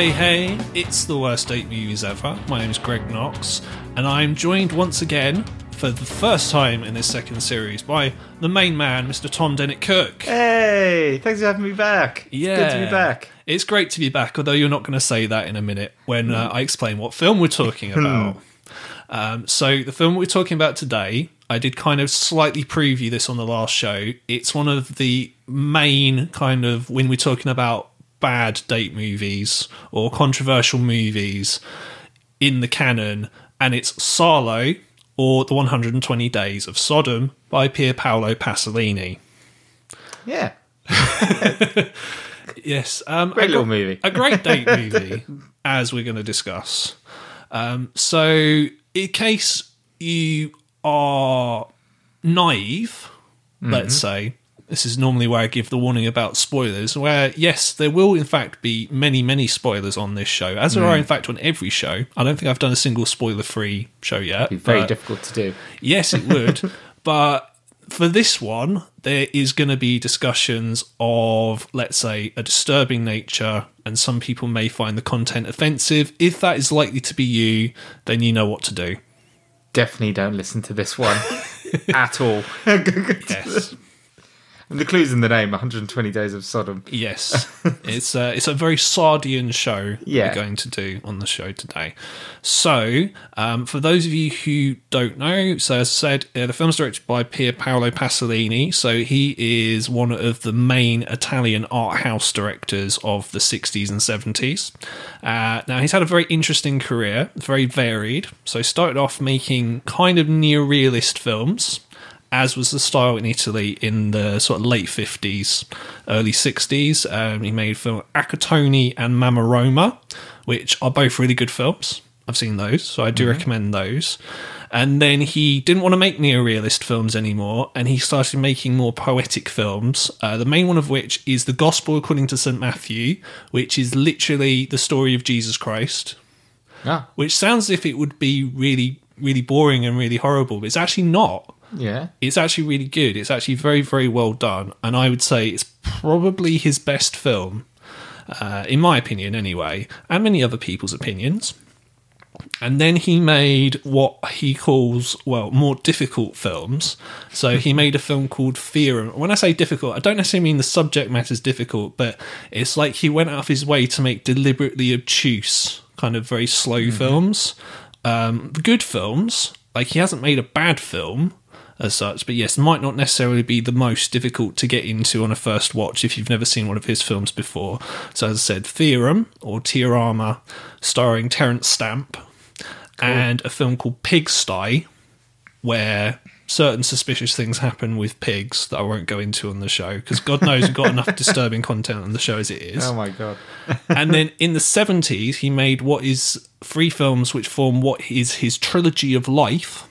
Hey, it's the worst date movies ever. My name is Greg Knox, and I'm joined once again, for the first time in this second series, by the main man, Mr. Tom Dennett-Cook. Hey, thanks for having me back. Yeah. It's good to be back. It's great to be back, although you're not going to say that in a minute when I explain what film we're talking about. So the film we're talking about today, I did kind of slightly preview this on the last show. It's one of the main kind of, when we're talking about bad date movies or controversial movies in the canon, and it's Salo, or The 120 Days of Sodom by Pier Paolo Pasolini. Yeah. Yes. Great little movie. A great date movie, as we're going to discuss. So, in case you are naive, let's say, this is normally where I give the warning about spoilers, where, yes, there will, in fact, be many, many spoilers on this show, as there are, in fact, on every show. I don't think I've done a single spoiler-free show yet. It'd be very difficult to do. Yes, it would. But for this one, there is going to be discussions of, let's say, a disturbing nature, and some people may find the content offensive. If that is likely to be you, then you know what to do. Definitely don't listen to this one at all. Yes. And the clue's in the name, 120 Days of Sodom. Yes. It's a very Sardian show Yeah. we're going to do on the show today. So, for those of you who don't know, so as I said, the film's directed by Pier Paolo Pasolini. So he is one of the main Italian art house directors of the 60s and 70s. Now, he's had a very interesting career, very varied. So he started off making kind of near-realist films, as was the style in Italy in the sort of late 50s, early 60s. He made film Acatoni and Mamma Roma, which are both really good films. I've seen those, so I do recommend those. And then he didn't want to make neorealist films anymore, and he started making more poetic films, the main one of which is The Gospel According to St. Matthew, which is literally the story of Jesus Christ, which sounds as if it would be really, really boring and really horrible, but it's actually not. Yeah. It's actually really good. It's actually very, very well done. And I would say it's probably his best film, in my opinion anyway, and many other people's opinions. And then he made what he calls, well, more difficult films. So he made a film called Theorem. When I say difficult, I don't necessarily mean the subject matter is difficult, but it's like he went out of his way to make deliberately obtuse, kind of very slow films. Good films. Like, he hasn't made a bad film as such, but yes, might not necessarily be the most difficult to get into on a first watch if you've never seen one of his films before. So as I said, Theorem, or Teorama, starring Terence Stamp, and a film called Pigsty, where certain suspicious things happen with pigs that I won't go into on the show, because God knows we've got enough disturbing content on the show as it is. Oh my God. And then in the 70s, he made what is 3 films which form what is his trilogy of life.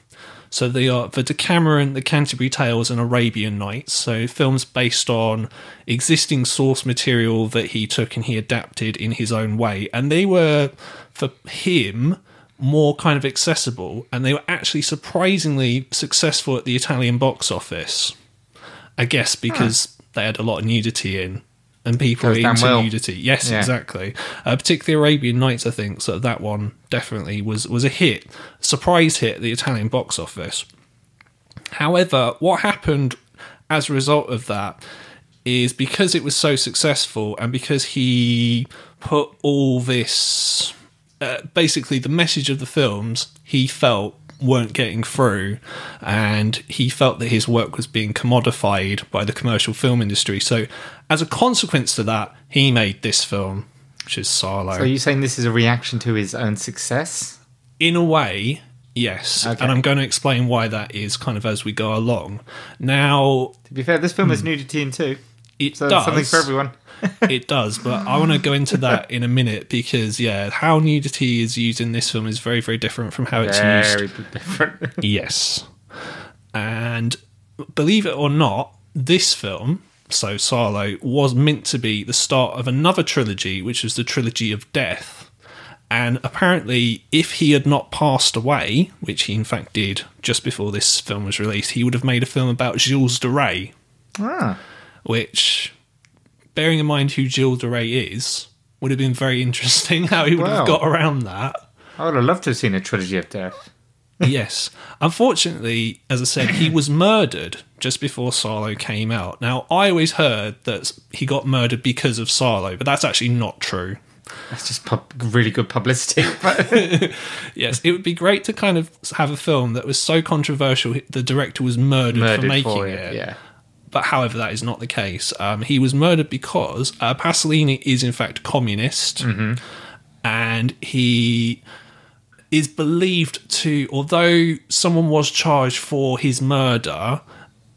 So they are The Decameron, The Canterbury Tales, and Arabian Nights. So films based on existing source material that he took and he adapted in his own way. And they were, for him, more kind of accessible. And they were actually surprisingly successful at the Italian box office. I guess because they had a lot of nudity in. And people are into nudity. Yes, yeah. Exactly. Particularly Arabian Nights, I think. So that one definitely was a hit. Surprise hit at the Italian box office. However, what happened as a result of that is, because it was so successful and because he put all this... basically, the message of the films he felt weren't getting through, and he felt that his work was being commodified by the commercial film industry. So as a consequence to that, he made this film, which is Salo. So are you saying this is a reaction to his own success? In a way, yes. Okay. And I'm going to explain why that is kind of as we go along. Now, to be fair, this film has nudity in too. It so does. Something for everyone. It does, but I want to go into that in a minute, because, yeah, how nudity is used in this film is very, very different from how it's used. Very different. Yes. And believe it or not, this film, so Salo, was meant to be the start of another trilogy, which was the Trilogy of Death. And apparently, if he had not passed away, which he in fact did just before this film was released, he would have made a film about Gilles de Rais. Which, bearing in mind who Gilles de Rais is, Would have been very interesting how he would have Wow. got around that. I would have loved to have seen a trilogy of death. Yes. Unfortunately, as I said, he was murdered just before Silo came out. Now, I always heard that he got murdered because of Silo, but that's actually not true. That's just really good publicity. Yes, it would be great to kind of have a film that was so controversial the director was murdered for making it. Yeah. But however, that is not the case. He was murdered because Pasolini is in fact communist, and he is believed to, although someone was charged for his murder,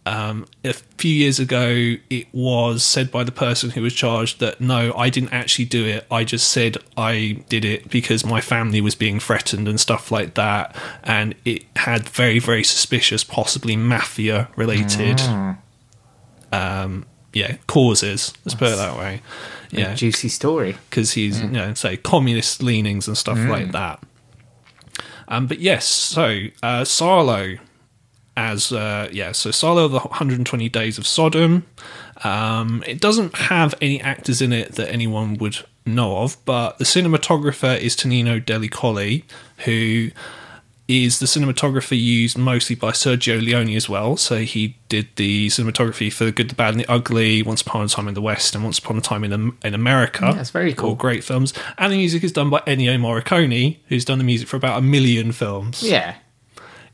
a few years ago it was said by the person who was charged that no, I didn't actually do it, I just said I did it because my family was being threatened and stuff like that, and it had very, very suspicious, possibly mafia related causes, let's put it that way. A juicy story. Because he's say communist leanings and stuff like that. But yes, so Silo so Silo the 120 Days of Sodom. It doesn't have any actors in it that anyone would know of, but the cinematographer is Tonino Delli-Colli, who is the cinematographer used mostly by Sergio Leone as well. So he did the cinematography for The Good, the Bad and the Ugly, Once Upon a Time in the West, and Once Upon a Time in America. Yeah, that's very cool. All great films. And the music is done by Ennio Morricone, who's done the music for about 1 million films. Yeah.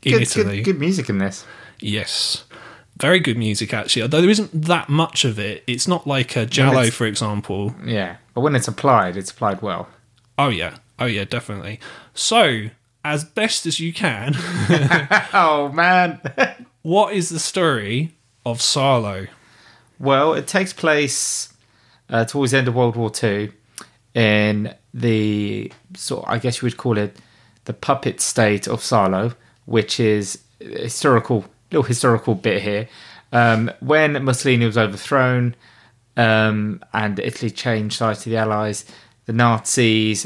In Italy. Good music in this. Yes. Very good music, actually. Although there isn't that much of it. It's not like a Giallo, for example. Yeah. But when it's applied well. Oh, yeah. Oh, yeah, definitely. So, as best as you can, Oh, man. what is the story of Silo? Well, it takes place towards the end of World War II in the, I guess you would call it, the puppet state of Salo, which is a little historical bit here. When Mussolini was overthrown and Italy changed sides to the Allies, the Nazis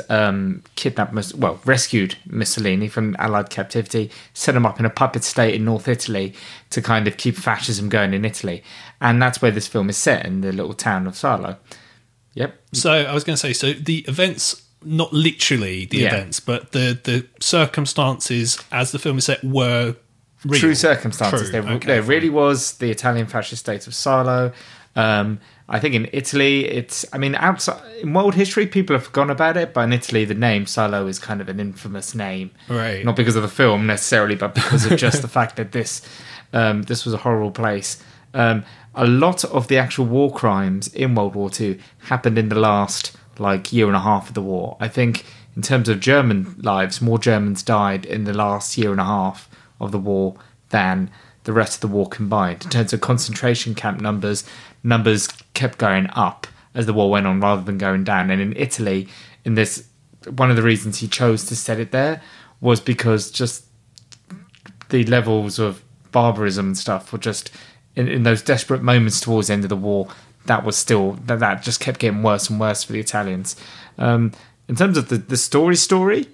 rescued Mussolini from Allied captivity, set him up in a puppet state in North Italy to kind of keep fascism going in Italy. And that's where this film is set, in the little town of Salo. Yep. So, I was going to say, so the events, not literally the events, but the circumstances as the film is set were real. True circumstances. True. There really was the Italian fascist state of Salo. I think in Italy, outside in world history, people have forgotten about it, but in Italy, the name Salo is kind of an infamous name, Right? Not because of the film necessarily, but because of just the fact that this was a horrible place. A lot of the actual war crimes in World War II happened in the last year and a half of the war. I think in terms of German lives, more Germans died in the last year and a half of the war than the rest of the war combined. In terms of concentration camp numbers kept going up as the war went on rather than going down. And in Italy, one of the reasons he chose to set it there was because just the levels of barbarism and stuff were just in those desperate moments towards the end of the war. That just kept getting worse and worse for the Italians. In terms of the story,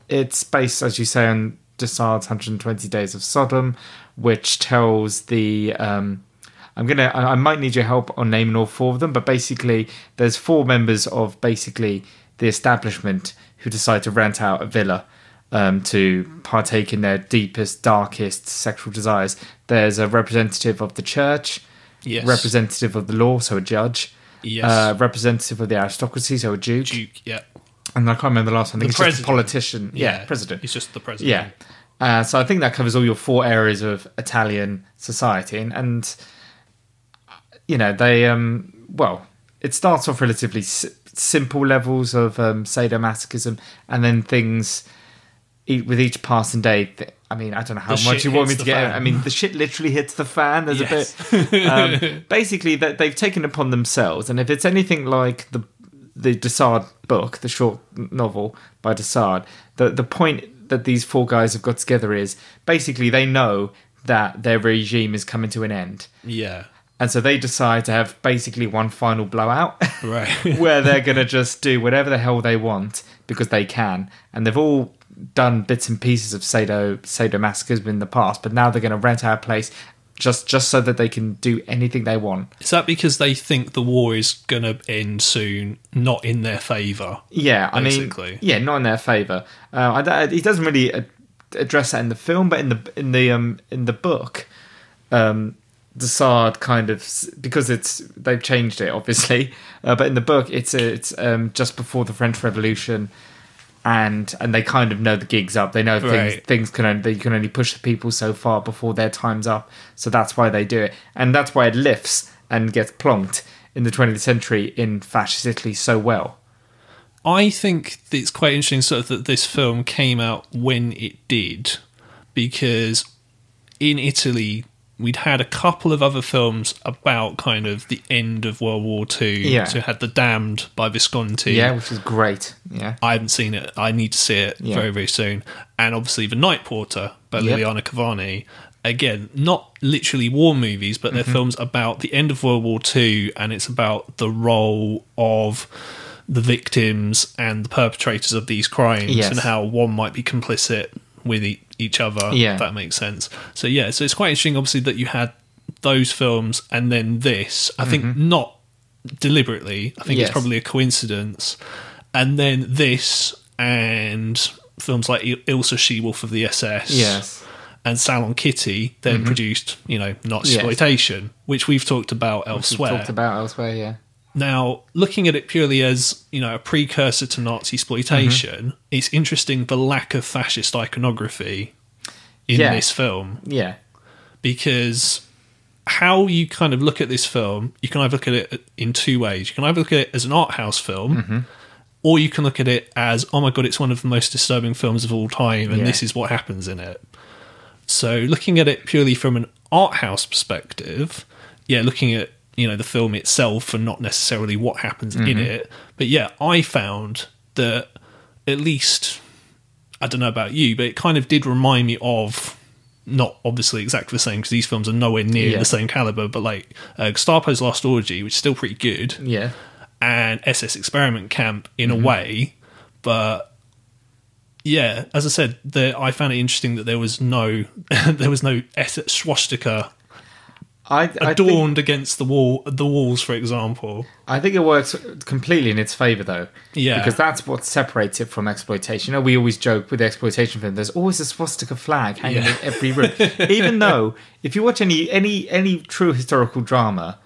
it's based, as you say, on Dessau's 120 Days of Sodom, which tells the I might need your help on naming all four of them, but basically there's four members of basically the establishment who decide to rent out a villa to partake in their deepest, darkest sexual desires. There's a representative of the church, Yes. representative of the law, so a judge, Yes. representative of the aristocracy, so a duke, Yeah. and I can't remember the last one. I think The it's just a president. politician. President. He's just the president. Yeah. So I think that covers all your four areas of Italian society, and they it starts off relatively simple levels of sadomasochism, and then things with each passing day. I don't know how much you want me to get. The shit literally hits the fan. There's Yes. a bit. Basically, that they've taken upon themselves, and if it's anything like the Dessau book, the short novel by Dessau, the point that these four guys have got together is basically they know that their regime is coming to an end. Yeah. And so they decide to have basically one final blowout Right. where they're going to just do whatever the hell they want because they can. And they've all done bits and pieces of sadomasochism in the past, but now they're going to rent out a place, just so that they can do anything they want. Is that because they think the war is going to end soon, not in their favour? Yeah, I basically. mean, yeah, not in their favour. He doesn't really address that in the film, but in the book, Desaad kind of, because they've changed it obviously, but in the book it's just before the French Revolution. And they kind of know the gig's up. They know things can only push the people so far before their time's up. So that's why they do it, and that's why it lifts and gets plonked in the 20th century in fascist Italy so well. I think it's quite interesting, sort of, that this film came out when it did, because in Italy we'd had a couple of other films about kind of the end of World War II. Yeah. So we had The Damned by Visconti. Yeah, which is great. Yeah. I haven't seen it. I need to see it very, very soon. And obviously The Night Porter by Liliana Cavani. Again, not literally war movies, but they're films about the end of World War II, and it's about the role of the victims and the perpetrators of these crimes and how one might be complicit with each other, if that makes sense. So so it's quite interesting, obviously, that you had those films and then this. I think not deliberately. I think it's probably a coincidence. And then this and films like Ilsa She-Wolf of the SS and Salon Kitty then produced, Nazi exploitation, which we've talked about elsewhere. Now, looking at it purely as, a precursor to Nazi exploitation, it's interesting the lack of fascist iconography in this film. Yeah. Because how you kind of look at this film, you can either look at it in two ways. You can either look at it as an art house film, or you can look at it as, oh my God, it's one of the most disturbing films of all time, and this is what happens in it. So looking at it purely from an art house perspective, looking at the film itself and not necessarily what happens in it. But I found that, at least, I don't know about you, but it kind of did remind me of, not obviously exactly the same because these films are nowhere near the same caliber, but like Gestapo's Last Orgy, which is still pretty good, and SS Experiment Camp in a way. But as I said, I found it interesting that there was no SS swastika adorned against the walls, for example. I think it works completely in its favour, though. Yeah. Because that's what separates it from exploitation. We always joke with the exploitation film, there's always a swastika flag hanging in every room. Even though, if you watch any true historical drama,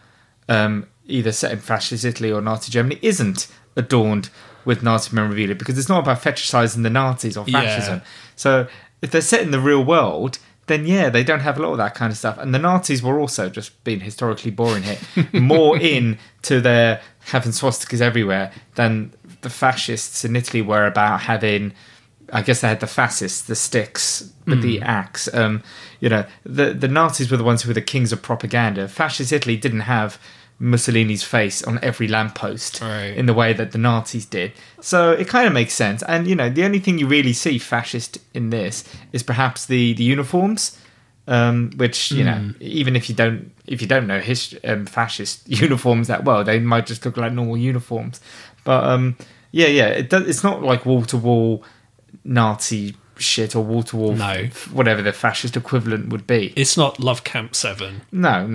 either set in fascist Italy or Nazi Germany, isn't adorned with Nazi memorabilia, because it's not about fetishizing the Nazis or fascism. So if they're set in the real world, then they don't have a lot of that kind of stuff. And the Nazis were also, just being historically boring here, more into their having swastikas everywhere than the fascists in Italy were about having. I guess they had the fascists, the sticks with the axe. The Nazis were the ones who were the kings of propaganda. Fascist Italy didn't have Mussolini's face on every lamppost in the way that the Nazis did. So it kind of makes sense. And, the only thing you really see fascist in this is perhaps the uniforms, which, even if you don't know fascist uniforms that well, they might just look like normal uniforms. But, it's not like wall-to-wall Nazi shit or wall-to-wall whatever the fascist equivalent would be. It's not Love Camp 7. No.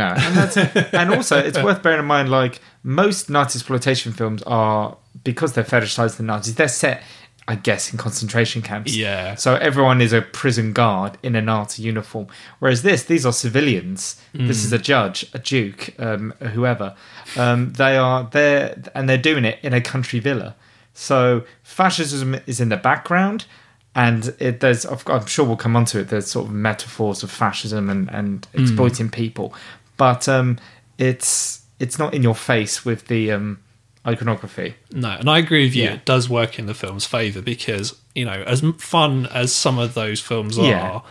And also, it's worth bearing in mind, like, most Nazi exploitation films are, because they're fetishized the Nazis, they're set, I guess, in concentration camps. Yeah. So everyone is a prison guard in a Nazi uniform. Whereas these are civilians. This is a judge, a duke, whoever. They are there, and they're doing it in a country villa. So fascism is in the background. And I'm sure we'll come onto it, there's sort of metaphors of fascism and exploiting people. But it's not in your face with the iconography. No, and I agree with you. It does work in the film's favour because, as fun as some of those films are,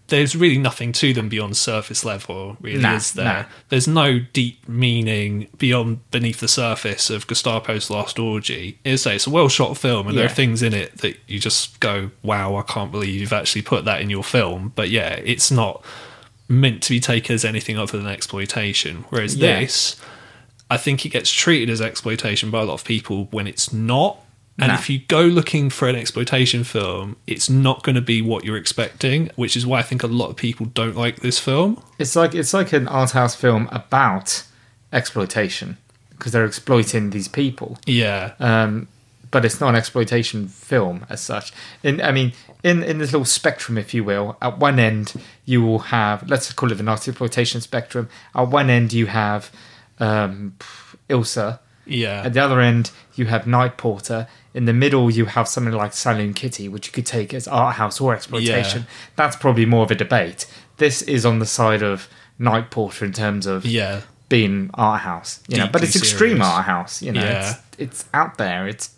there's really nothing to them beyond surface level, really, is there? Nah. There's no deep meaning beneath the surface of Gestapo's Last Orgy. It's a well-shot film, and there are things in it that you just go, wow, I can't believe you've actually put that in your film. But it's not meant to be taken as anything other than exploitation. Whereas this, I think it gets treated as exploitation by a lot of people when it's not. And Nah. if you go looking for an exploitation film, it's not going to be what you're expecting, which is why I think a lot of people don't like this film. It's like an art house film about exploitation because they're exploiting these people. Yeah. But it's not an exploitation film as such. In this little spectrum, if you will, at one end you will have, let's call it the Nazi exploitation spectrum. At one end you have Ilsa. Yeah. At the other end you have Night Porter. In the middle you have something like Saloon Kitty, which you could take as art house or exploitation. Yeah. That's probably more of a debate. This is on the side of Night Porter in terms of Yeah. being art house, but Deeply it's extreme serious. art house. Yeah. It's out there. It's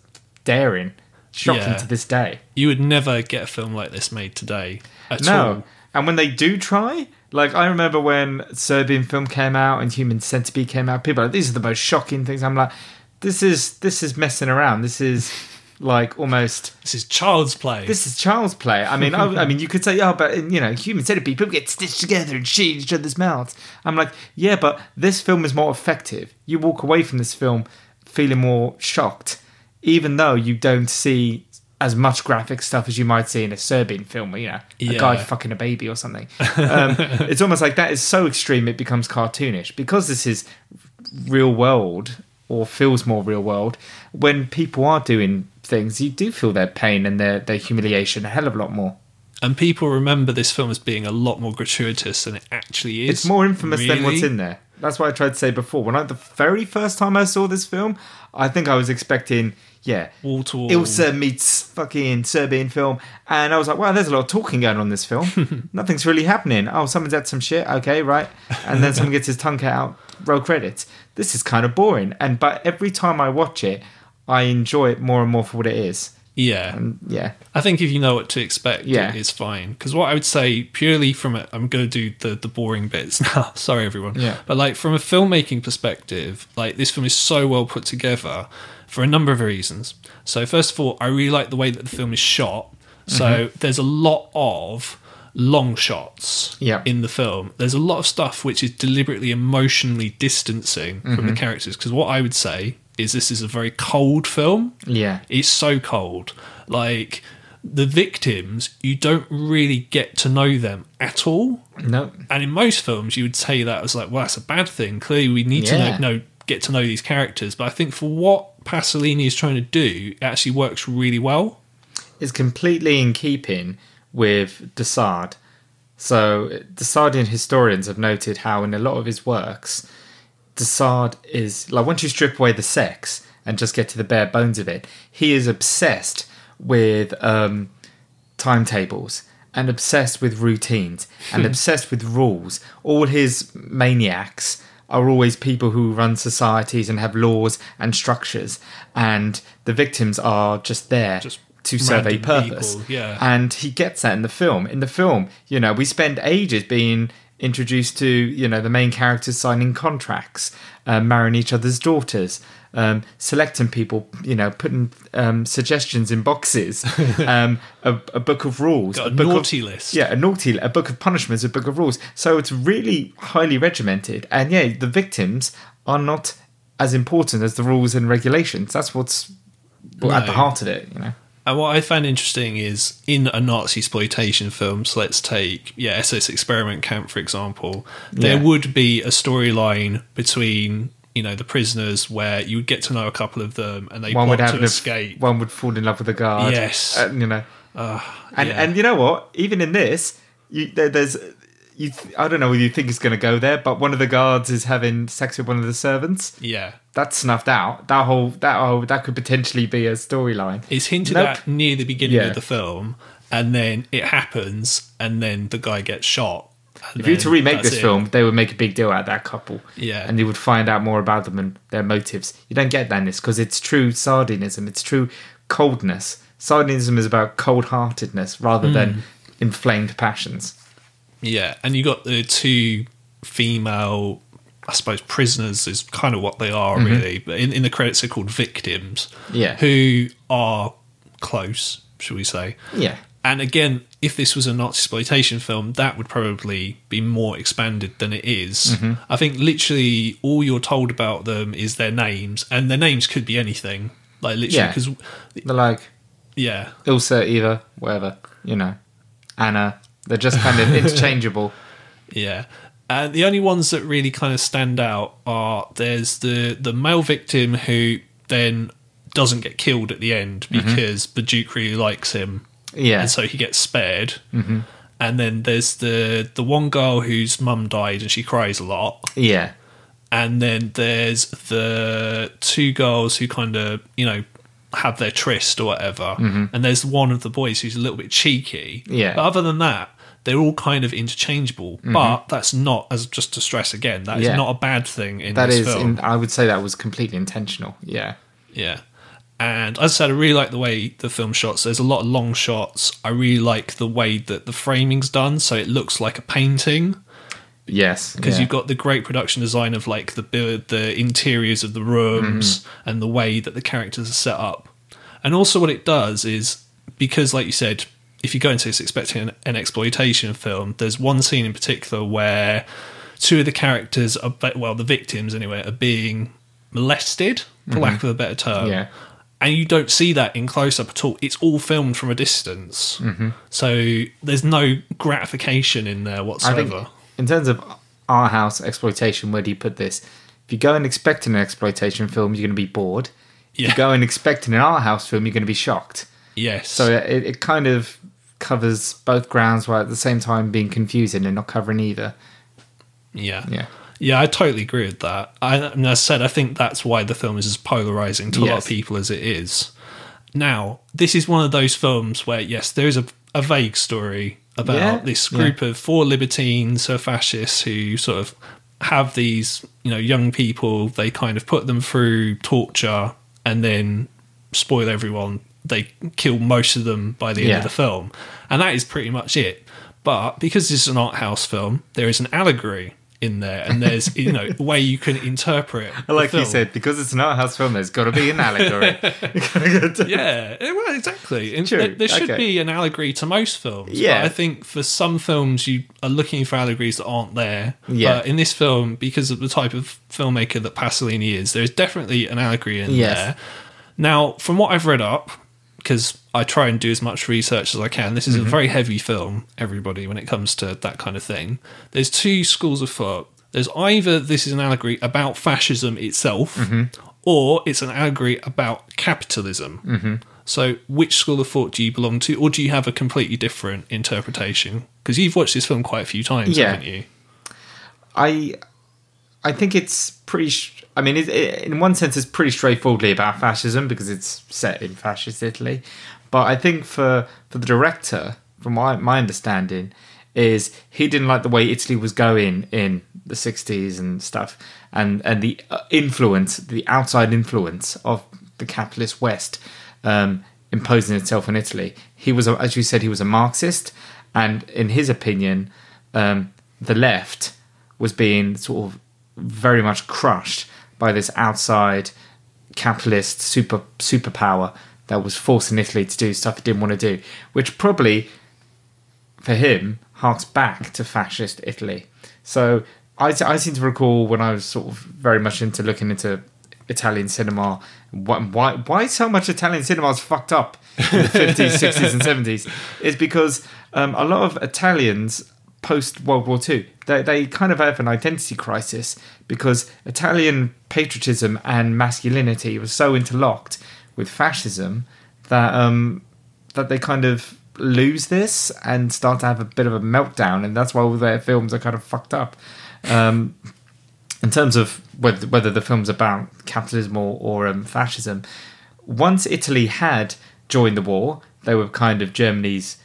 daring, shocking Yeah. to this day. You would never get a film like this made today at No, all. and when they do try, like I remember when Serbian film came out and Human Centipede came out, people are like, these are the most shocking things. I'm like, this is messing around. This is like almost. This is child's play. This is child's play. I mean, you could say, oh, but Human Centipede, people get stitched together and shit in each other's mouths. I'm like, yeah, but this film is more effective. You walk away from this film feeling more shocked, even though you don't see as much graphic stuff as you might see in a Serbian film, a guy fucking a baby or something. It's almost like that is so extreme it becomes cartoonish because this is real world or feels more real world. When people are doing things, you do feel their pain and their humiliation a hell of a lot more. And people remember this film as being a lot more gratuitous than it actually is. It's more infamous than what's really. in there. That's what I tried to say before. The very first time I saw this film, I think I was expecting, Wall to wall. Ilsa meets fucking Serbian film. And I was like, wow, there's a lot of talking going on in this film. Nothing's really happening. Oh, someone's had some shit. Okay, right. And then someone gets his tongue cut out. Roll credits. This is kind of boring. But every time I watch it, I enjoy it more and more for what it is. Yeah. And I think if you know what to expect, Yeah. it's fine. Because what I would say, purely from it, I'm going to do the boring bits now. Sorry, everyone. Yeah. But like from a filmmaking perspective, like this film is so well put together for a number of reasons. So first of all, I really like the way that the film is shot. So there's a lot of long shots Yeah. in the film. There's a lot of stuff which is deliberately emotionally distancing from the characters. Because what I would say is this is a very cold film. Yeah. It's so cold. Like, the victims, you don't really get to know them at all. No. And in most films, you would say that as like, well, that's a bad thing. Clearly, we need Yeah. to get to know these characters. But I think for what Pasolini is trying to do, it actually works really well. Is completely in keeping with Desard. So Desardian historians have noted how in a lot of his works, Desard is like, once you strip away the sex and just get to the bare bones of it, he is obsessed with timetables and obsessed with routines and obsessed with rules. All his maniacs are always people who run societies and have laws and structures, and the victims are just there to serve a random purpose. people, yeah. And he gets that in the film. In the film, we spend ages being introduced to, the main characters signing contracts, marrying each other's daughters, selecting people, putting suggestions in boxes, a book of rules, Got a book naughty of, list. Yeah, a book of punishments, a book of rules. So it's really highly regimented. And the victims are not as important as the rules and regulations. That's what's at the heart of it, And what I found interesting is in a Nazi exploitation film, so let's take SS Experiment Camp for example, there would be a storyline between the prisoners where you would get to know a couple of them and they plot to escape. One would fall in love with a guard. Yes. And you know what? Even in this, I don't know whether you think it's going to go there, but one of the guards is having sex with one of the servants. Yeah. That's snuffed out. That could potentially be a storyline. It's hinted at near the beginning of the film, and then it happens, and then the guy gets shot. If you were to remake this film, they would make a big deal out of that couple. Yeah. And you would find out more about them and their motives. You don't get that in this because it's true sardinism. It's true coldness. Sardinism is about cold-heartedness rather than inflamed passions. Yeah, and you got the two female, I suppose, prisoners is kind of what they are, really. But in the credits, they're called victims. Yeah. Who are close, should we say. Yeah. And again, if this was a Nazi exploitation film, that would probably be more expanded than it is. I think literally all you're told about them is their names, and their names could be anything. Like literally, Yeah. because They're like yeah, Ilsa, Eva, whatever, Anna. They're just kind of interchangeable. yeah. And the only ones that really kind of stand out are there's the male victim who then doesn't get killed at the end because the Duke really likes him, Yeah. and so he gets spared. Mm-hmm. And then there's the one girl whose mum died and she cries a lot. Yeah. And then there's the two girls who kind of, have their tryst or whatever. Mm-hmm. And there's one of the boys who's a little bit cheeky. Yeah. But other than that, they're all kind of interchangeable. Mm-hmm. But that's not, as just to stress again, that is not a bad thing in this film. I would say that was completely intentional. Yeah. Yeah. And as I said, I really like the way the film shots. There's a lot of long shots. I really like the way that the framing's done, so it looks like a painting. Yes, because you've got the great production design of like the interiors of the rooms and the way that the characters are set up. And also what it does is, because like you said, if you go into this expecting an exploitation film, there's one scene in particular where two of the characters are, well, the victims anyway, are being molested, for lack of a better term. Yeah. And you don't see that in close-up at all. It's all filmed from a distance. Mm-hmm. So there's no gratification in there whatsoever. I think in terms of art house exploitation, where do you put this? If you go and expecting an exploitation film, you're going to be bored. Yeah. If you go and expecting an art house film, you're going to be shocked. Yes. So it kind of covers both grounds while at the same time being confusing and not covering either. Yeah. Yeah. Yeah, I totally agree with that. As I said, I think that's why the film is as polarising to a lot of people as it is. Now, this is one of those films where, yes, there is a vague story about this group of four libertines or fascists who sort of have these, young people. They kind of put them through torture and then spoil everyone. They kill most of them by the end of the film. And that is pretty much it. But because this is an art house film, there is an allegory in there, and there's a way you can interpret like you said, because it's an art house film, there's got to be an allegory. Yeah, well, exactly. And True. there should be an allegory to most films. Yeah. But I think for some films you are looking for allegories that aren't there. Yeah. But in this film, because of the type of filmmaker that Pasolini is, there's definitely an allegory in there. Now, from what I've read up, because I try and do as much research as I can. This is a very heavy film, everybody, when it comes to that kind of thing. There's two schools of thought. There's either this is an allegory about fascism itself, or it's an allegory about capitalism. So which school of thought do you belong to, or do you have a completely different interpretation? Because you've watched this film quite a few times, haven't you? I think it's pretty... in one sense, it's pretty straightforwardly about fascism because it's set in fascist Italy. But I think for the director, from my understanding, is he didn't like the way Italy was going in the 60s and stuff, and the influence, the outside influence of the capitalist West imposing itself on Italy. He was, as you said, he was a Marxist, and in his opinion, the left was being sort of very much crushed by this outside capitalist superpower that was forcing Italy to do stuff it didn't want to do, which probably, for him, harks back to fascist Italy. So I seem to recall when I was sort of very much into looking into Italian cinema, why so much Italian cinema is fucked up in the 50s, 60s and 70s, is because a lot of Italians post-World War II, they kind of have an identity crisis because Italian patriotism and masculinity was so interlocked with fascism that that they kind of lose this and start to have a bit of a meltdown, and that's why all their films are kind of fucked up. In terms of whether the film's about capitalism or fascism, once Italy had joined the war, they were kind of Germany's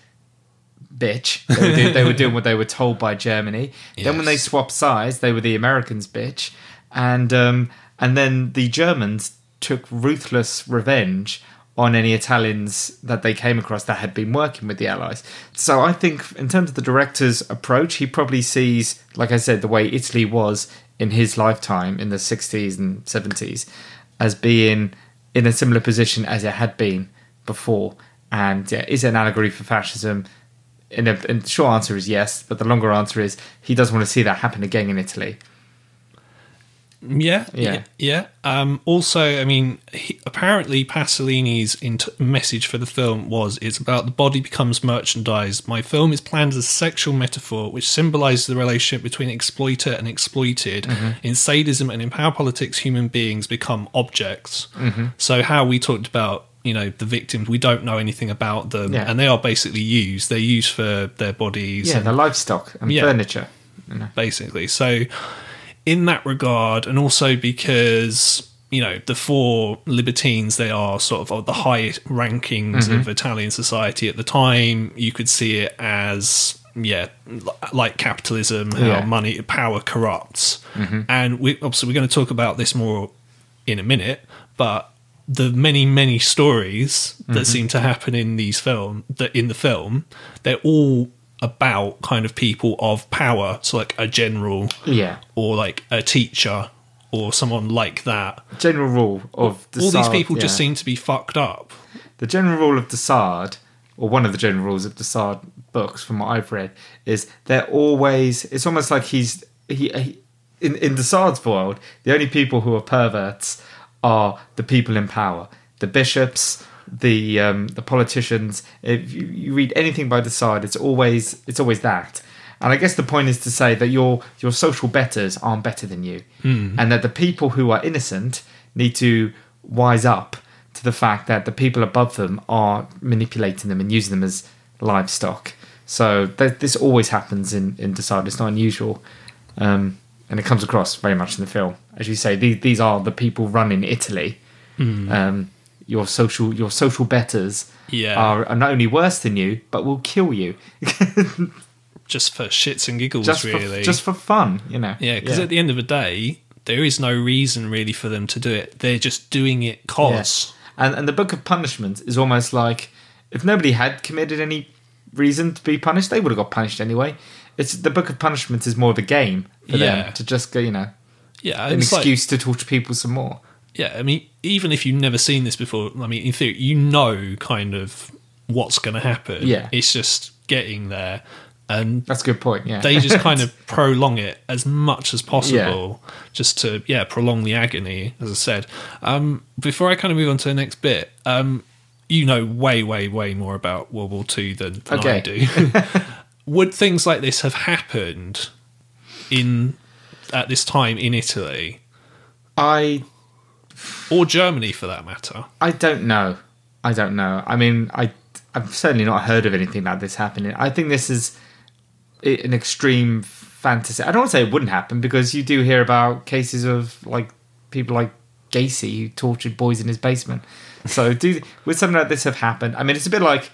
bitch. They were doing what they were told by Germany. Yes. Then when they swapped sides, they were the Americans' bitch, and then the Germans took ruthless revenge on any Italians that they came across that had been working with the Allies. So I think in terms of the director's approach, he probably sees, like I said, the way Italy was in his lifetime in the 60s and 70s as being in a similar position as it had been before. And is it an allegory for fascism? And the short answer is yes, but the longer answer is he doesn't want to see that happen again in Italy. Yeah. Also, I mean, apparently Pasolini's message for the film was, it's about the body becomes merchandise. My film is planned as a sexual metaphor which symbolises the relationship between exploiter and exploited. In sadism and in power politics, human beings become objects. So how we talked about, you know, the victims, we don't know anything about them, and they are basically used. They're used for their bodies. Yeah, their livestock and furniture. You know. Basically. So in that regard, and also because, you know, the four libertines, they are sort of the highest rankings of Italian society at the time, you could see it as, like capitalism, how money, power corrupts. And we're going to talk about this more in a minute, but the many stories that seem to happen in the film, they're all about kind of people of power, so like a general, or like a teacher, or someone like that. General rule of the all these people just seem to be fucked up. The general rule of de Sade, or one of the general rules of de Sade books, from what I've read, is they're always. It's almost like he in de Sade's world, the only people who are perverts are the people in power, the bishops, the politicians. If you read anything by de Sade, it's always that. And I guess the point is to say that your social betters aren't better than you, and that the people who are innocent need to wise up to the fact that the people above them are manipulating them and using them as livestock. So this always happens in de Sade. It's not unusual, and it comes across very much in the film. As you say, these are the people running Italy. Your social betters are not only worse than you, but will kill you. Just for shits and giggles, really. Just for fun, you know. Yeah, because at the end of the day, there is no reason really for them to do it. They're just doing it cause. Yeah. And the Book of Punishment is almost like, if nobody had committed any reason to be punished, they would have got punished anyway. It's the Book of Punishment is more of a game for them to just go, you know, an excuse to torture people some more. Yeah, I mean, even if you've never seen this before, I mean, in theory, you know kind of what's going to happen. Yeah. It's just getting there. And that's a good point, yeah. They just kind of prolong it as much as possible, just to, prolong the agony, as I said. Before I kind of move on to the next bit, you know way, way, way more about World War II than I do. Would things like this have happened at this time in Italy? Or Germany, for that matter? I don't know. I mean, I've certainly not heard of anything like this happening. I think this is an extreme fantasy. I don't want to say it wouldn't happen, because you do hear about cases of like people like Gacy who tortured boys in his basement. So would something like this have happened? I mean, it's a bit like,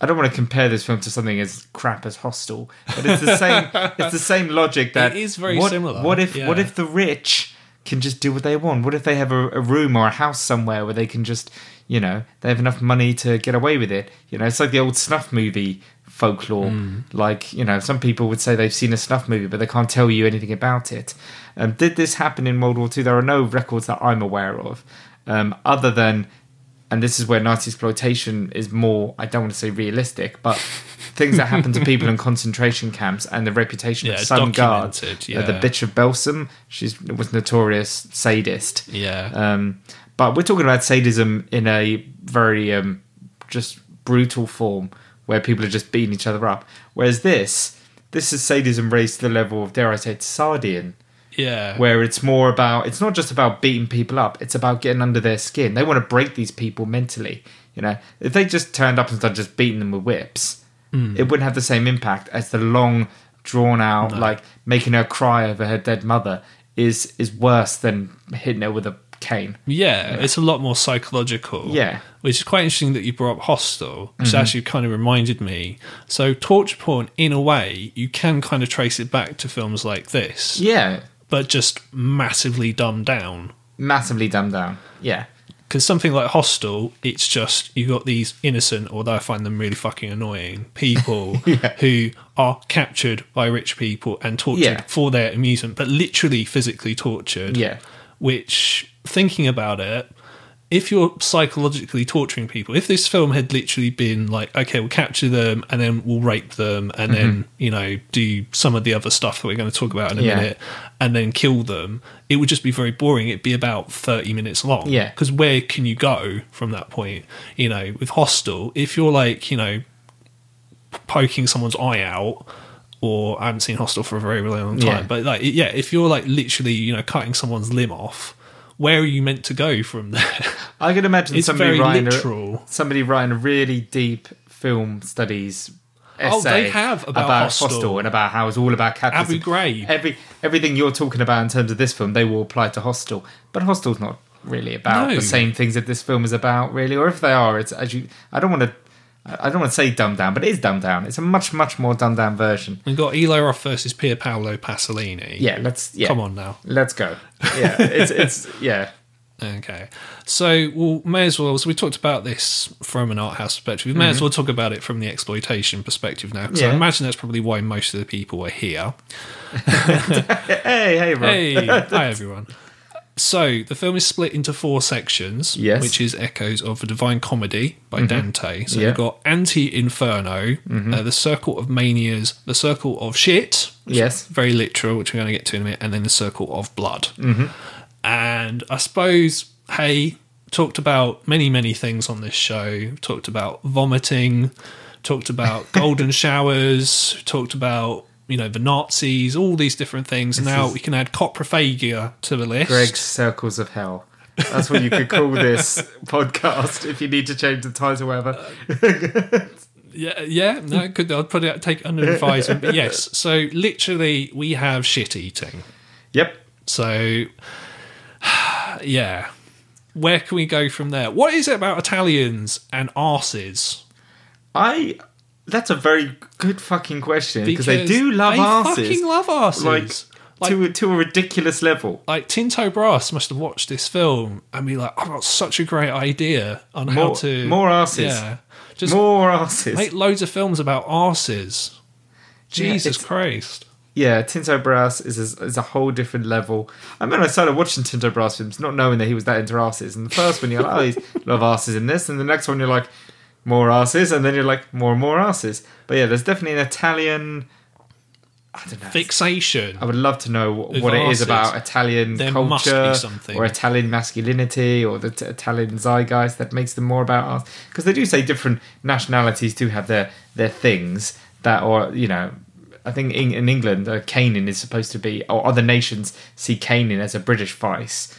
I don't want to compare this film to something as crap as Hostel, but it's the same. It's the same logic that it is very similar. What if the rich can just do what they want? What if they have a room or a house somewhere where they can just, you know, they have enough money to get away with it? You know, it's like the old snuff movie folklore. Like, you know, some people would say they've seen a snuff movie, but they can't tell you anything about it. Did this happen in World War II? There are no records that I'm aware of, other than, and this is where Nazi exploitation is more, I don't want to say realistic, but things that happen to people in concentration camps and the reputation of some guard. The Bitch of Belsen, she was notorious sadist. But we're talking about sadism in a very just brutal form, where people are just beating each other up. Whereas this is sadism raised to the level of, dare I say, Sardian. Yeah. Where it's more about, it's not just about beating people up, it's about getting under their skin. They want to break these people mentally. You know, if they just turned up and started just beating them with whips, it wouldn't have the same impact as the long, drawn out, like making her cry over her dead mother is worse than hitting her with a cane. Yeah, it's a lot more psychological. Yeah. Which is quite interesting that you brought up Hostel, which actually kind of reminded me. So torture porn, in a way, you can kind of trace it back to films like this. Yeah. But just massively dumbed down. Massively dumbed down, yeah. Because something like Hostel, it's just, you've got these innocent, although I find them really fucking annoying, people who are captured by rich people and tortured for their amusement, but literally physically tortured. Yeah. Which, thinking about it, if you're psychologically torturing people, if this film had literally been like, okay, we'll capture them and then we'll rape them and then, do some of the other stuff that we're going to talk about in a minute and then kill them, it would just be very boring. It'd be about 30 minutes long. Yeah. Because where can you go from that point? With Hostel, if you're like, poking someone's eye out, or I haven't seen Hostel for a very, really long time, but like, if you're like literally, cutting someone's limb off, where are you meant to go from there? I can imagine It's somebody very writing literal. somebody writing a really deep film studies essay. Oh, they have about Hostel and about how it's all about capitalism. Abu Ghraib. Everything you're talking about in terms of this film, they will apply to Hostel, but Hostel's not really about the same things that this film is about, really. Or if they are, it's I don't want to say dumbed down, but it is dumbed down. It's a much, much more dumbed down version. We've got Eli Roth versus Pier Paolo Pasolini. Come on now. Let's go. Yeah, it's Okay. So, may as well, so we talked about this from an art house perspective. We may as well talk about it from the exploitation perspective now, because I imagine that's probably why most of the people are here. Hey, everyone. Hey, hi everyone. So, the film is split into 4 sections, which is echoes of The Divine Comedy by Dante. So, you've got Anti-Inferno, The Circle of Manias, The Circle of Shit, very literal, which we're going to get to in a minute, and then The Circle of Blood. And I suppose, talked about many, many things on this show. Talked about vomiting, talked about golden showers, talked about the Nazis, all these different things. And now we can add coprophagia to the list. Greg's Circles of Hell. That's what you could call this podcast if you need to change the title, whatever. No, good. I'd put it, take it under advisement. But yes, so literally we have shit eating. Yep. So, where can we go from there? What is it about Italians and arses? That's a very good fucking question, because they do love arses. They fucking love arses. Like to a ridiculous level. Like, Tinto Brass must have watched this film and be like, I've got such a great idea on how to... More arses. Yeah. Just more arses. Make loads of films about arses. Jesus Christ. Yeah, Tinto Brass is a whole different level. I mean, I started watching Tinto Brass films not knowing that he was that into arses. And the first one, you're like, oh, he's love arses in this. And the next one, you're like, more arses. And then you're like, more and more arses. But yeah, there's definitely an Italian... I don't know. Fixation. I would love to know what it is about Italian culture, must be something. or Italian masculinity, or the Italian zeitgeist that makes them more about us. Because they do say different nationalities do have their things that, or I think in England, caning is supposed to be, or other nations see caning as a British vice,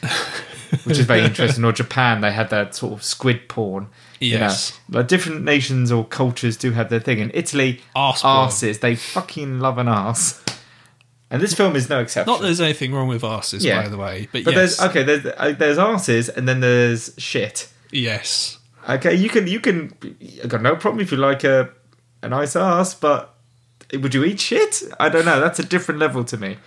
which is very interesting. Or Japan, they had that sort of squid porn. Yes. Like different nations or cultures do have their thing. In Italy, arses, they fucking love an arse. And this film is no exception. Not that there's anything wrong with arses, by the way. But yes. There's arses and then there's shit. Yes. Okay, you can I got no problem if you like a nice arse, but would you eat shit? I don't know. That's a different level to me.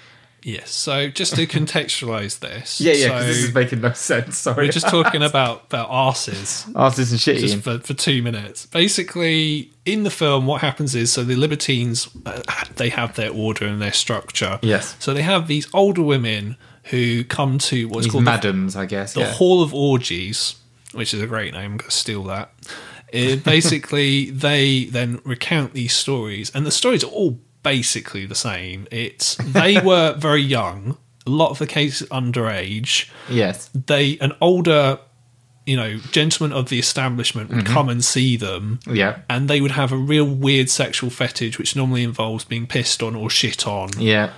Yes. So just to contextualise this. Because this is making no sense. Sorry. We're just talking about arses. Arses and shit just for 2 minutes. Basically, in the film, what happens is, so the Libertines, they have their order and their structure. Yes. So they have these older women who come to what's called madams, I guess. The Hall of Orgies, which is a great name. I'm going to steal that. Basically, they then recount these stories, and the stories are all basically the same. They were very young, a lot of the cases underage. Yes. An older, gentleman of the establishment would come and see them. Yeah. And they would have a real weird sexual fetish, which normally involves being pissed on or shit on. Yeah.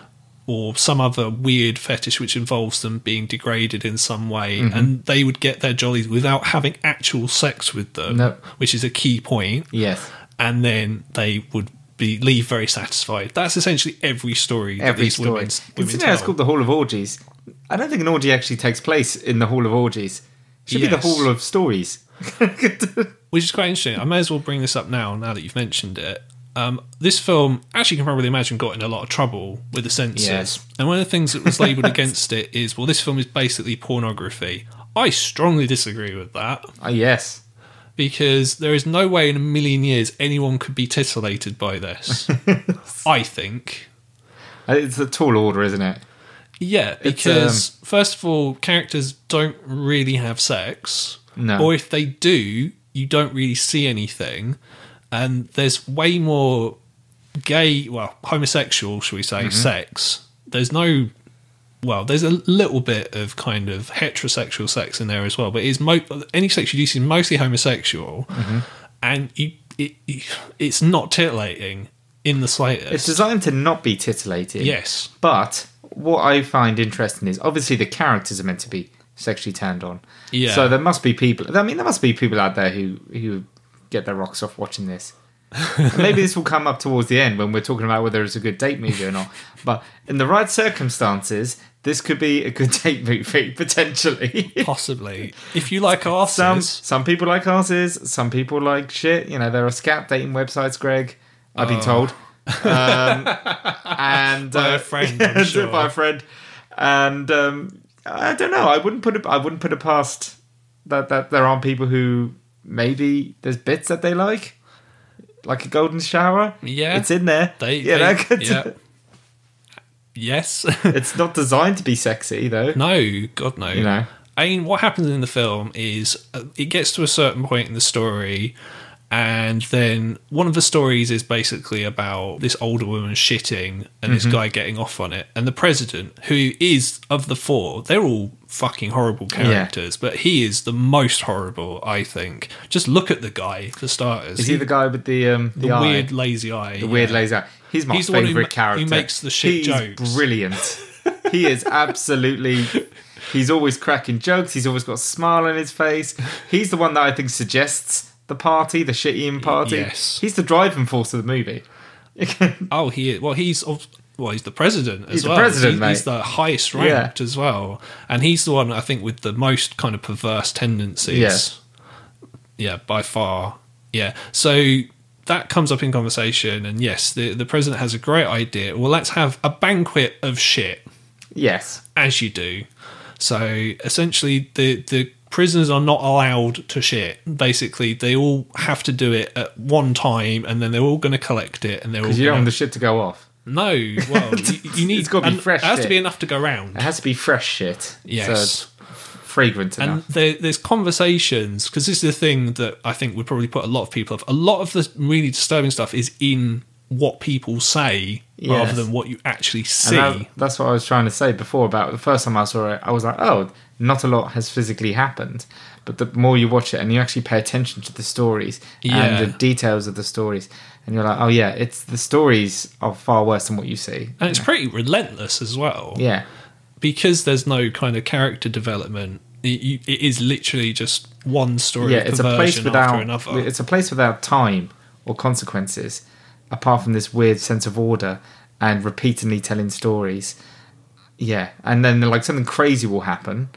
Or some other weird fetish which involves them being degraded in some way. And they would get their jollies without having actual sex with them, which is a key point. Yes. And then they would leave very satisfied. That's essentially every story that these women tell. It's called the Hall of Orgies. I don't think an orgy actually takes place in the Hall of Orgies. It should be the Hall of Stories. Which is quite interesting. I may as well bring this up now that you've mentioned it. This film, as you can probably imagine, got in a lot of trouble with the censors. Yes. And one of the things that was labelled against it is, well, this film is basically pornography. I strongly disagree with that. Yes. Because there is no way in a million years anyone could be titillated by this. I think. It's a tall order, isn't it? Yeah, because first of all, characters don't really have sex. No. Or if they do, you don't really see anything. And there's way more gay, well, homosexual, shall we say, sex. There's no, well, there's a little bit of kind of heterosexual sex in there as well, but any sex you do see is mostly homosexual, and it's not titillating in the slightest. It's designed to not be titillating. Yes. But what I find interesting is obviously the characters are meant to be sexually turned on. Yeah. So there must be people. I mean, there must be people out there who get their rocks off watching this. And maybe this will come up towards the end when we're talking about whether it's a good date movie or not. But in the right circumstances, this could be a good date movie, potentially. Possibly. If you like arses. Some people like arses. Some people like shit. You know, there are scat dating websites, Greg. I've been told. And By a friend, I'm sure. By a friend. And I don't know. I wouldn't put it past that there aren't people who maybe there's bits that they like a golden shower. Yeah, it's in there. Yeah. Yes. It's not designed to be sexy though. No, God no. You know. I mean, what happens in the film is it gets to a certain point in the story, and then one of the stories is basically about this older woman shitting and this guy getting off on it. And the president, who is, of the four, they're all fucking horrible characters, but he is the most horrible, I think. Just look at the guy, for starters. Is he the guy with the eye? Weird lazy eye? The weird lazy eye. He's my favourite character. He makes the shit jokes. He's brilliant. He is absolutely... He's always cracking jokes. He's always got a smile on his face. He's the one that I think suggests the party, the shit-eating party. Yes. He's the driving force of the movie. Oh, he is. Well, he's the president as well. He's the president, mate. He's the highest ranked as well. And he's the one, I think, with the most kind of perverse tendencies. Yes. Yeah, by far. Yeah. So that comes up in conversation. And yes, the president has a great idea. Well, let's have a banquet of shit. Yes. As you do. So essentially, the prisoners are not allowed to shit. Basically, they all have to do it at one time, and then they're all going to collect it, and they're all. Because you don't want the shit to go off. No, well, you need. It's got to be fresh. It has shit. to be enough to go round. It has to be fresh shit. Yes. So it's fragrant enough. And there's conversations, because this is the thing that I think would probably put a lot of people off. A lot of the really disturbing stuff is in what people say rather than what you actually see. And that's what I was trying to say before about the first time I saw it. I was like, oh, not a lot has physically happened. But the more you watch it and you actually pay attention to the stories and the details of the stories, and you're like, oh yeah, it's the stories are far worse than what you see. And it's pretty relentless as well. Yeah. Because there's no kind of character development. It is literally just one story. Yeah, it's a place after another. It's a place without time or consequences, apart from this weird sense of order and repeatedly telling stories. Yeah, and then like something crazy will happen,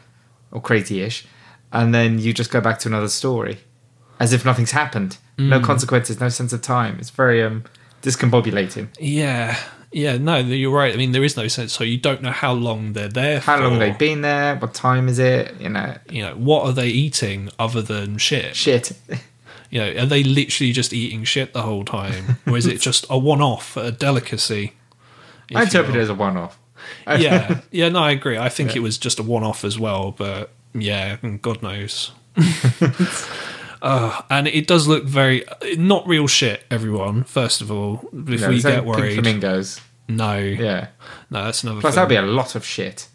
or crazy-ish, and then you just go back to another story, as if nothing's happened. No consequences, no sense of time. It's very discombobulating. Yeah, no, you're right. I mean, there is no sense, so you don't know how long they're there How for. long they've been there, what time is it, you know. What are they eating other than shit? Shit. Are they literally just eating shit the whole time? Or is it just a one-off, a delicacy? I interpret it as a one-off. Yeah, no, I agree. I think it was just a one-off as well, but yeah, God knows. And it does look very... Not real shit, everyone, first of all, before you get worried. Pink flamingos. No. Yeah. No, that's another Plus, thing. that'd be a lot of shit.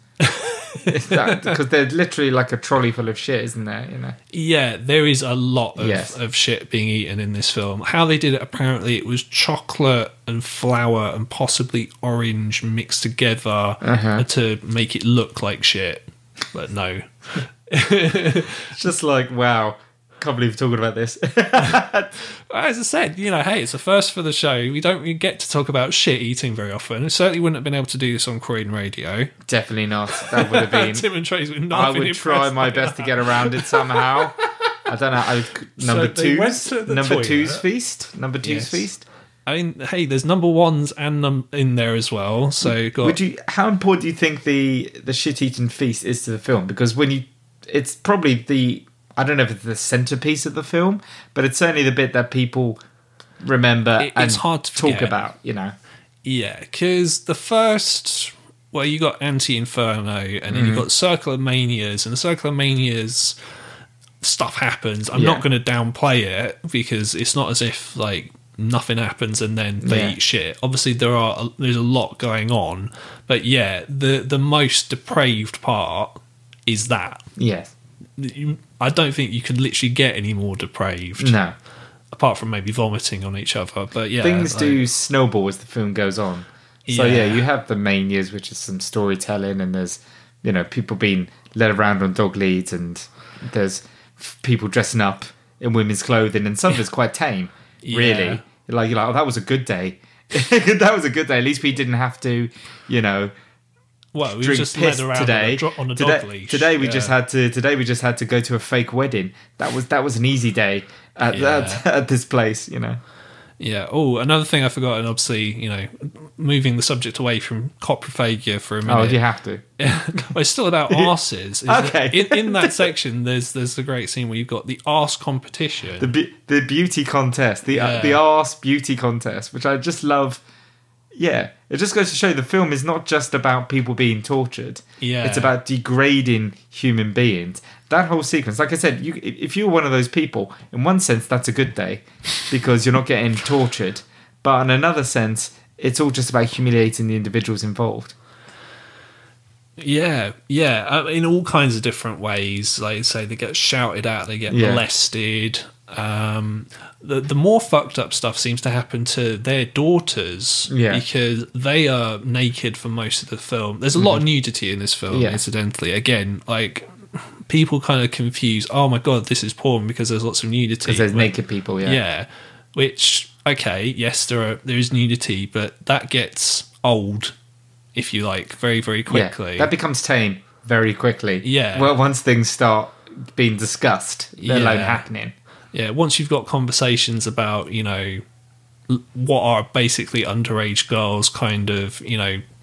Because there's literally like a trolley full of shit, isn't there? Yeah, there is a lot of shit being eaten in this film. How they did it, apparently, it was chocolate and flour and possibly orange mixed together to make it look like shit. But no. It's just like, wow. Can't believe we're talking about this. As I said, hey, it's a first for the show. We don't really get to talk about shit eating very often. I certainly wouldn't have been able to do this on Croydon Radio. Definitely not. That would have been... Tim and Trace would not have been I would try my best to get around it somehow. I don't know. Number two's feast. Number two's feast. I mean, hey, there's number ones and in there as well. So how important do you think the shit eating feast is to the film? Because it's probably the... I don't know if it's the centerpiece of the film, but it's certainly the bit that people remember it's hard to talk forget. about, Yeah, because the first... Well, you got Anti-Inferno, and then you got Circle of Manias, and the Circle of Manias... stuff happens. I'm Yeah. not going to downplay it, because it's not as if like nothing happens and then they Yeah. eat shit. Obviously there's a lot going on, but yeah, the most depraved part is that Yes. I don't think you could literally get any more depraved, No. apart from maybe vomiting on each other. But yeah, Things like, do snowball as the film goes on. So Yeah. you have the main years, which is some storytelling, and there's people being led around on dog leads, and there's people dressing up in women's clothing, and some of it's quite tame. Yeah. Really, you're like, oh, that was a good day. That was a good day. At least we didn't have to, well, we drink just piss led around today. on a today, dog leash. today we Yeah. just had to. Today we just had to go to a fake wedding. That was an easy day at Yeah. at this place. Yeah. Oh, another thing I forgot, and obviously, moving the subject away from coprophagia for a minute. Oh, you have to. Well, it's still about arses. Okay. In that section, there's the great scene where you've got the arse competition. The beauty contest, the arse beauty contest, which I just love. Yeah, it just goes to show the film is not just about people being tortured. Yeah. It's about degrading human beings. That whole sequence, like I said, if you're one of those people, in one sense that's a good day because you're not getting tortured, but in another sense, it's all just about humiliating the individuals involved. Yeah, in all kinds of different ways. Like say, they get shouted at, they get Yeah. molested. The more fucked up stuff seems to happen to their daughters, Yeah. because they are naked for most of the film. There's a lot of nudity in this film, Yeah. incidentally. Again, like people kind of confuse, oh my god, this is porn because there's lots of nudity. Because there's When- naked people, yeah. Yeah, which okay, yes, there is nudity, but that gets old, if you like, very very quickly. Yeah, that becomes tame very quickly. Yeah. Well, once things start being discussed, let alone Yeah. happening. Yeah, once you've got conversations about, what are basically underage girls kind of,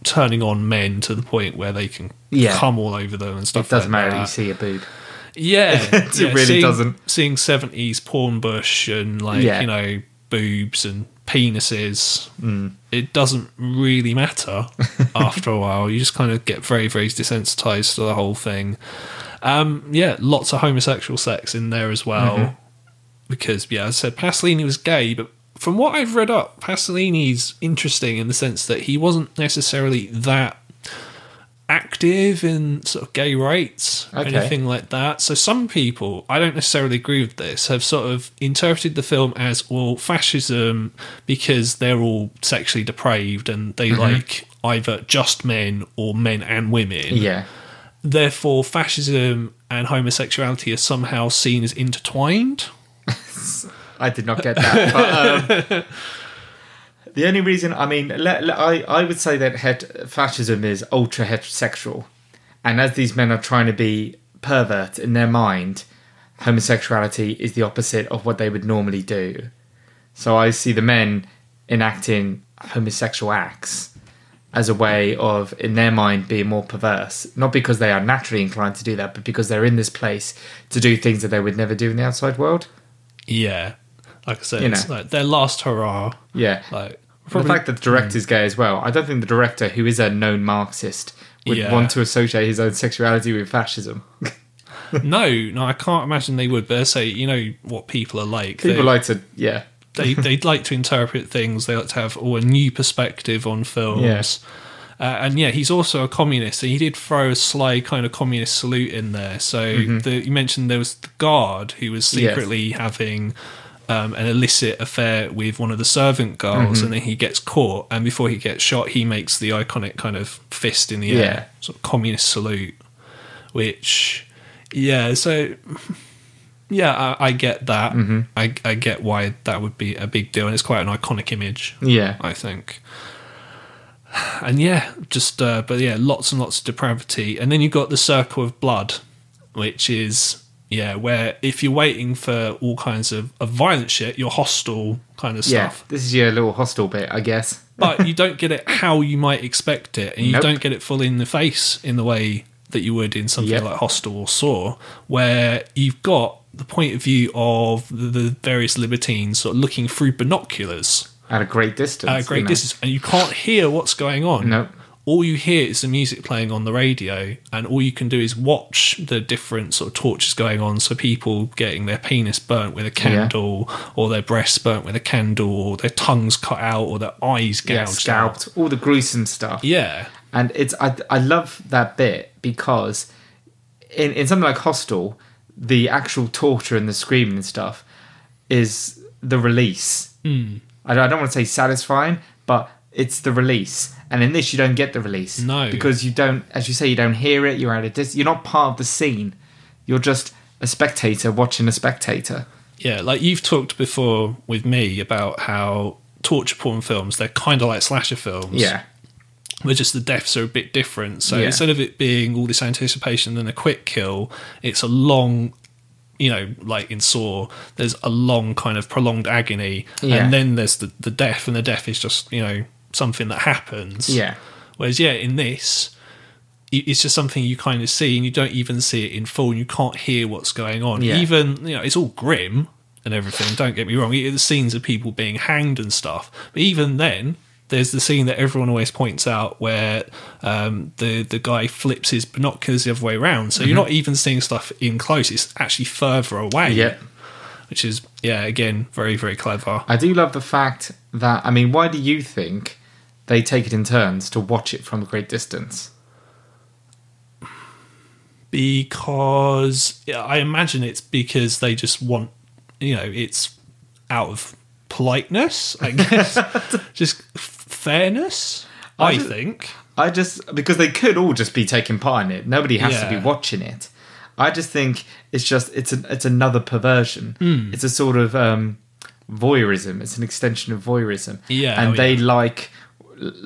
turning on men to the point where they can Yeah. come all over them and stuff It doesn't like matter that. if you see a boob. Yeah. It really doesn't. Seeing 70s porn bush and, like, Yeah. boobs and penises, Mm. it doesn't really matter after a while. You just kind of get very, very desensitized to the whole thing. Lots of homosexual sex in there as well. Mm-hmm. Because, as I said, Pasolini was gay, but from what I've read up, Pasolini's interesting in the sense that he wasn't necessarily that active in sort of gay rights or Okay. anything like that. So some people, I don't necessarily agree with this, have sort of interpreted the film as, well, fascism because they're all sexually depraved and they like either just men or men and women. Yeah. Therefore, fascism and homosexuality are somehow seen as intertwined. I did not get that. But, the only reason, I would say that fascism is ultra heterosexual. And as these men are trying to be pervert in their mind, homosexuality is the opposite of what they would normally do. So I see the men enacting homosexual acts as a way of, in their mind, being more perverse. Not because they are naturally inclined to do that, but because they're in this place to do things that they would never do in the outside world. Yeah. Like I said, You it's know. like their last hurrah. Yeah. Like, The fact that the director's gay as well, I don't think the director, who is a known Marxist, would Yeah. want to associate his own sexuality with fascism. no, I can't imagine they would. But I say, what people are like. People like to, yeah. They'd like to interpret things. They like to have a new perspective on films. Yeah. He's also a communist. So he did throw a sly kind of communist salute in there. So you mentioned there was the guard who was secretly having an illicit affair with one of the servant girls, and then he gets caught. And before he gets shot, he makes the iconic kind of fist in the air, sort of communist salute. Which, so. Yeah, I get that. I get why that would be a big deal, and it's quite an iconic image. Yeah. I think. And lots and lots of depravity, and then you've got the circle of blood, which is where if you're waiting for all kinds of violent shit, you're hostile kind of Yeah. stuff. This is your little hostile bit, I guess. But you don't get it how you might expect it, and you Nope. don't get it full in the face in the way that you would in something Yep. like Hostel or Saw, where you've got the point of view of the various libertines sort of looking through binoculars At a great distance. at a great distance, and you can't hear what's going on. No. all you hear is the music playing on the radio, and all you can do is watch the different sort of tortures going on. So people getting their penis burnt with a candle, or their breasts burnt with a candle, or their tongues cut out, or their eyes gouged scalped, all the gruesome stuff. Yeah. And I love that bit because in something like Hostel, the actual torture and the screaming and stuff is the release. I don't want to say satisfying, but it's the release. And in this, you don't get the release. No. Because you don't, as you say, you don't hear it, you're at a distance. You're not part of the scene. You're just a spectator watching a spectator. Yeah, like you've talked before with me about how torture porn films, they're kind of like slasher films. Yeah. Where just the deaths are a bit different. So Yeah. instead of it being all this anticipation and a quick kill, it's a long, like in Saw, there's a long kind of prolonged agony. Yeah. And then there's the death, and the death is just, something that happens. Yeah. Whereas, in this, it's just something you kind of see, and you don't even see it in full, and you can't hear what's going on. Yeah. Even, it's all grim and everything, don't get me wrong. The scenes of people being hanged and stuff. But even then, there's the scene that everyone always points out where the guy flips his binoculars the other way around. So you're not even seeing stuff in close. It's actually further away. Yeah. Which is, again, very, very clever. I do love the fact that, why do you think they take it in turns to watch it from a great distance? Because I imagine it's because they just want, it's out of politeness, I guess. Just fairness, I think. Because they could all just be taking part in it. Nobody has to be watching it. I just think it's another perversion. It's a sort of voyeurism. It's an extension of voyeurism. Yeah, and they like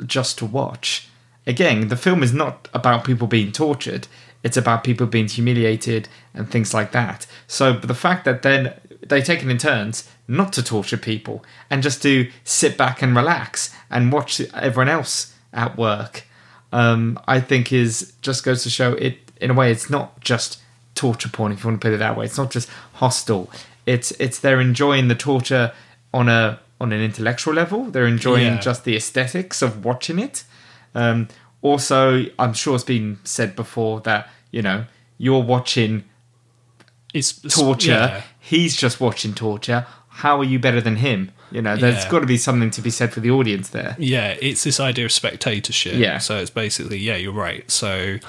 just to watch. Again, the film is not about people being tortured. It's about people being humiliated and things like that. So the fact that then they take it in turns not to torture people and just to sit back and relax and watch everyone else at work, I think just goes to show it, in a way, it's not just torture porn, if you want to put it that way. It's not just Hostel. It's they're enjoying the torture on an intellectual level. They're enjoying just the aesthetics of watching it. Also, I'm sure it's been said before that, you're watching torture. Yeah. He's just watching torture. How are you better than him? There's got to be something to be said for the audience there. Yeah, it's this idea of spectatorship. Yeah. So it's basically, you're right. So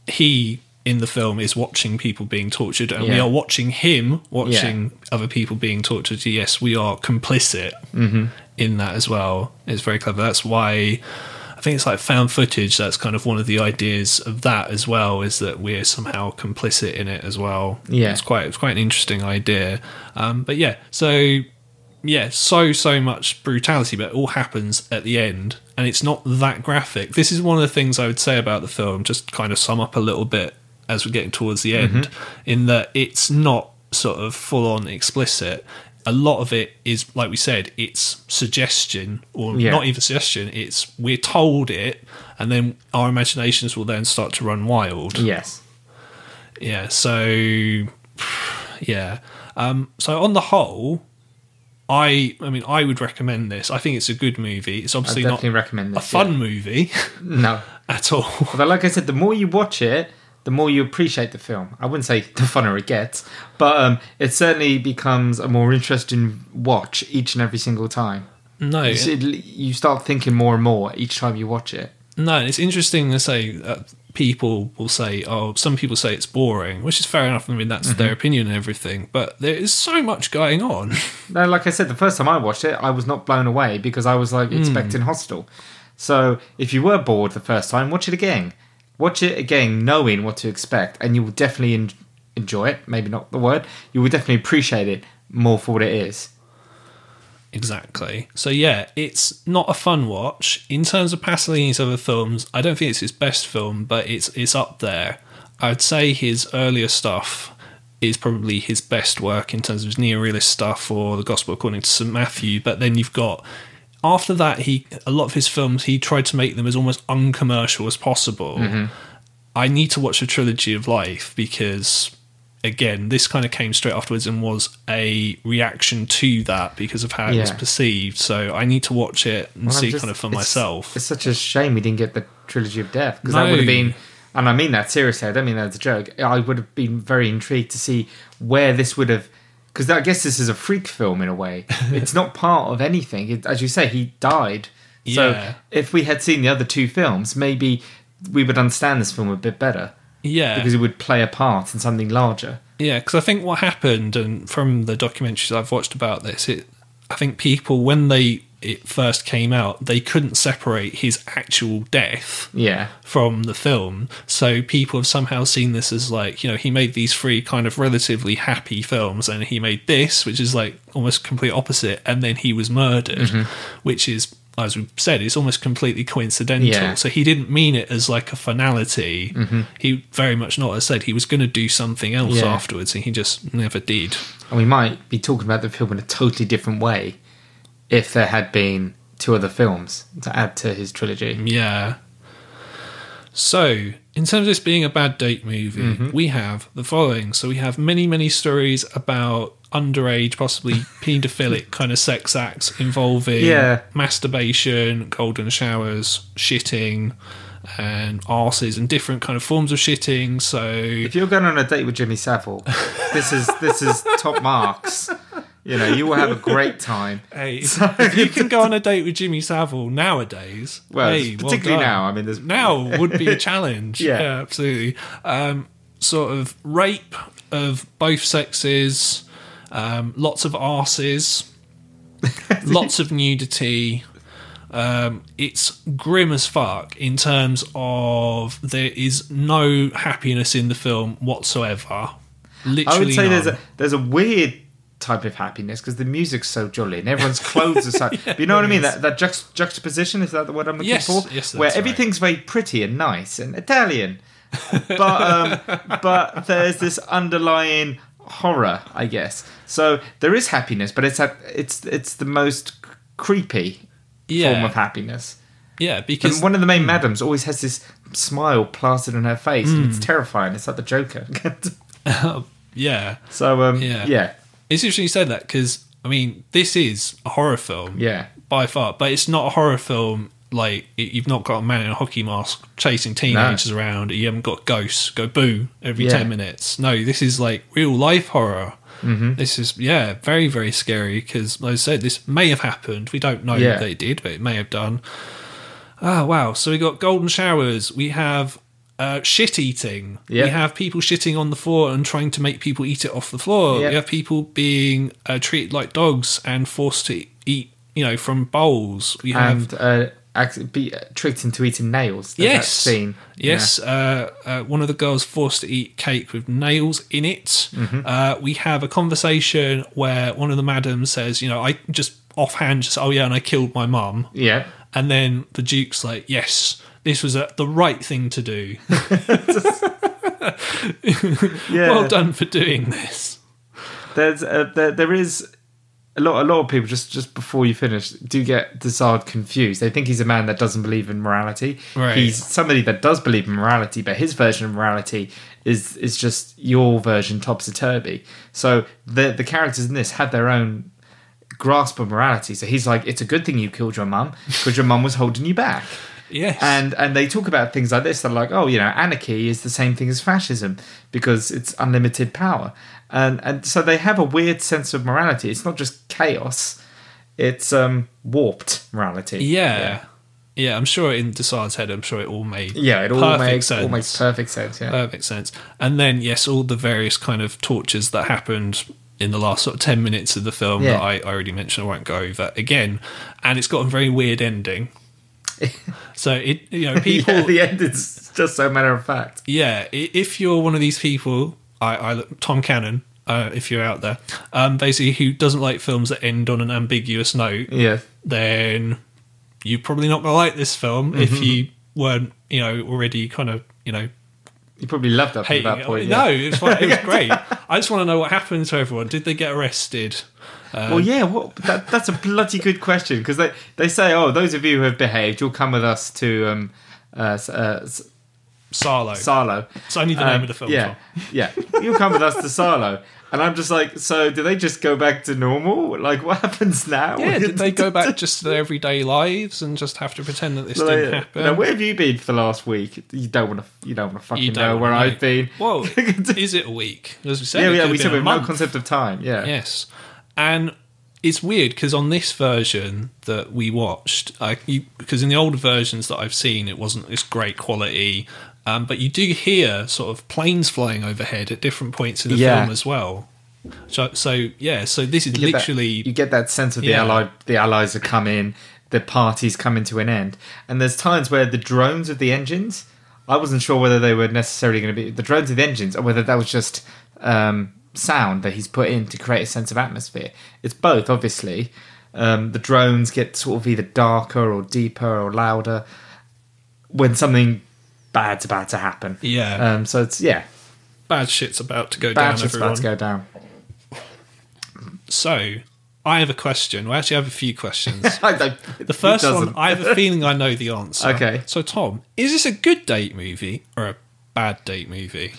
he, in the film, is watching people being tortured, and we are watching him watching other people being tortured. Yes, we are complicit in that as well. It's very clever. That's why I think it's like found footage. That's kind of one of the ideas of that as well, is that we're somehow complicit in it as well. Yeah. It's quite an interesting idea. But so much brutality, but it all happens at the end, and it's not that graphic. This is one of the things I would say about the film, just kind of sum up a little bit as we're getting towards the end, in that it's not sort of full-on explicit. A lot of it is, like we said, it's suggestion, or not even suggestion, it's we're told it, and then our imaginations will then start to run wild. Yes. Yeah, so so on the whole, I would recommend this. I think it's a good movie. It's obviously not recommend this, a fun movie No. at all. But like I said, the more you watch it, the more you appreciate the film. I wouldn't say the funner it gets, but it certainly becomes a more interesting watch each and every single time. No. You start thinking more and more each time you watch it. No, it's interesting to say that people will say, some people say it's boring, which is fair enough. I mean, that's their opinion and everything, but there is so much going on. No, like I said, the first time I watched it, I was not blown away because I was expecting Hostel. So if you were bored the first time, watch it again. Watch it again, knowing what to expect, and you will definitely enjoy it. Maybe not the word. You will definitely appreciate it more for what it is. Exactly. So it's not a fun watch. In terms of Pasolini's other films, I don't think it's his best film, but it's up there. I'd say his earlier stuff is probably his best work in terms of his neorealist stuff, or The Gospel According to St. Matthew. But then you've got, after that, a lot of his films, he tried to make them as almost uncommercial as possible. I need to watch a Trilogy of Life because again, this kind of came straight afterwards and was a reaction to that because of how it was perceived. So I need to watch it and see kind of for myself. It's such a shame we didn't get the Trilogy of Death, because that would have been, and I mean that seriously, I don't mean that as a joke, I would have been very intrigued to see where this would have, because I guess this is a freak film in a way. It's not part of anything. As you say, he died. So if we had seen the other two films, maybe we would understand this film a bit better. Yeah. Because it would play a part in something larger. Yeah, because I think what happened, and from the documentaries I've watched about this, I think people, when it first came out, they couldn't separate his actual death from the film. So people have somehow seen this as like, you know, he made these three kind of relatively happy films, and he made this, which is like almost complete opposite, and then he was murdered, which is, as we said, it's almost completely coincidental. Yeah. So he didn't mean it as like a finality. He very much not as said he was going to do something else afterwards, and he just never did. And we might be talking about the film in a totally different way if there had been two other films to add to his trilogy. Yeah. So, in terms of this being a bad date movie, we have the following. So we have many, many stories about underage, possibly paedophilic kind of sex acts involving masturbation, golden showers, shitting, and arses, and different kind of forms of shitting. So if you're going on a date with Jimmy Savile, this is top marks. You know, you will have a great time. Hey, if you can go on a date with Jimmy Savile nowadays, particularly now. I mean, now would be a challenge. Yeah, absolutely. Sort of rape of both sexes, lots of arses, lots of nudity. It's grim as fuck in terms of there is no happiness in the film whatsoever. Literally, I would say none. there's a weird type of happiness because the music's so jolly and everyone's clothes are so. But you know what I mean? That juxtaposition, is that the word I'm looking for? Yes, where everything's very pretty and nice and Italian, but there's this underlying horror, I guess. So there is happiness, but it's the most creepy form of happiness. Yeah, because and one of the main madams always has this smile plastered on her face, and it's terrifying. It's like the Joker. yeah. So yeah. It's interesting you said that because, I mean, this is a horror film. Yeah. By far. But it's not a horror film like you've not got a man in a hockey mask chasing teenagers around. You haven't got ghosts go boo every 10 minutes. No, this is like real life horror. This is, very, very scary because, like I said, this may have happened. We don't know that it did, but it may have done. Oh, wow. So we got golden showers. We have shit eating. We have people shitting on the floor and trying to make people eat it off the floor. We have people being treated like dogs and forced to eat, from bowls. We have be tricked into eating nails. That scene. Yes. One of the girls forced to eat cake with nails in it. We have a conversation where one of the madams says, I just offhand and I killed my mum. Yeah. And then the Duke's like, yes, this was the right thing to do. Well done for doing this. There is a lot of people just before you finish do get Dessard confused. They think he's a man that doesn't believe in morality. Right. He's somebody that does believe in morality, but his version of morality is just your version topsy-turvy. So the characters in this had their own grasp of morality. So he's like, it's a good thing you killed your mum because your mum was holding you back. Yes. And they talk about things like this. They're like, anarchy is the same thing as fascism because it's unlimited power. And so they have a weird sense of morality. It's not just chaos. It's warped morality. Yeah, I'm sure in Dessard's head, it all made it all makes perfect sense. Yeah. Perfect sense. And then, yes, all the various kind of tortures that happened in the last sort of 10 minutes of the film that I already mentioned. I won't go over again. And it's got a very weird ending. So people the end is just so matter of fact. Yeah, if you're one of these people, Tom Cannon, if you're out there, basically who doesn't like films that end on an ambiguous note, then you're probably not gonna like this film if you weren't, already kind of, You probably loved up to that point. No, it was great. I just want to know what happened to everyone. Did they get arrested? That's a bloody good question because they say, those of you who have behaved, you'll come with us to Sarlo. Sarlo. It's only the name of the film. Yeah, yeah. You'll come with us to Sarlo. And I'm just like, so do they just go back to normal? Like, what happens now? Yeah, did they go back just to their everyday lives and just have to pretend that this didn't happen? Now, where have you been for the last week? You don't want to fucking know where I've been. Well, is it a week? As we said, we said we have no concept of time. Yeah. Yes. And it's weird because on this version that we watched, because in the older versions that I've seen, it wasn't this great quality. But you do hear sort of planes flying overhead at different points in the film as well. So this is literally... you get that sense of the Allies are coming, the party's coming to an end. And there's times where the drones of the engines, I wasn't sure whether they were necessarily going to be... The drones of the engines, or whether that was just sound that he's put in to create a sense of atmosphere. It's both, obviously. The drones get sort of either darker or deeper or louder when something... bad's about to happen. Yeah. So it's, bad shit's about to go bad down, shit's everyone. about to go down. So, I have a question. Well, actually, I have a few questions. The first one, I have a feeling I know the answer. Okay. So, Tom, is this a good date movie or a bad date movie?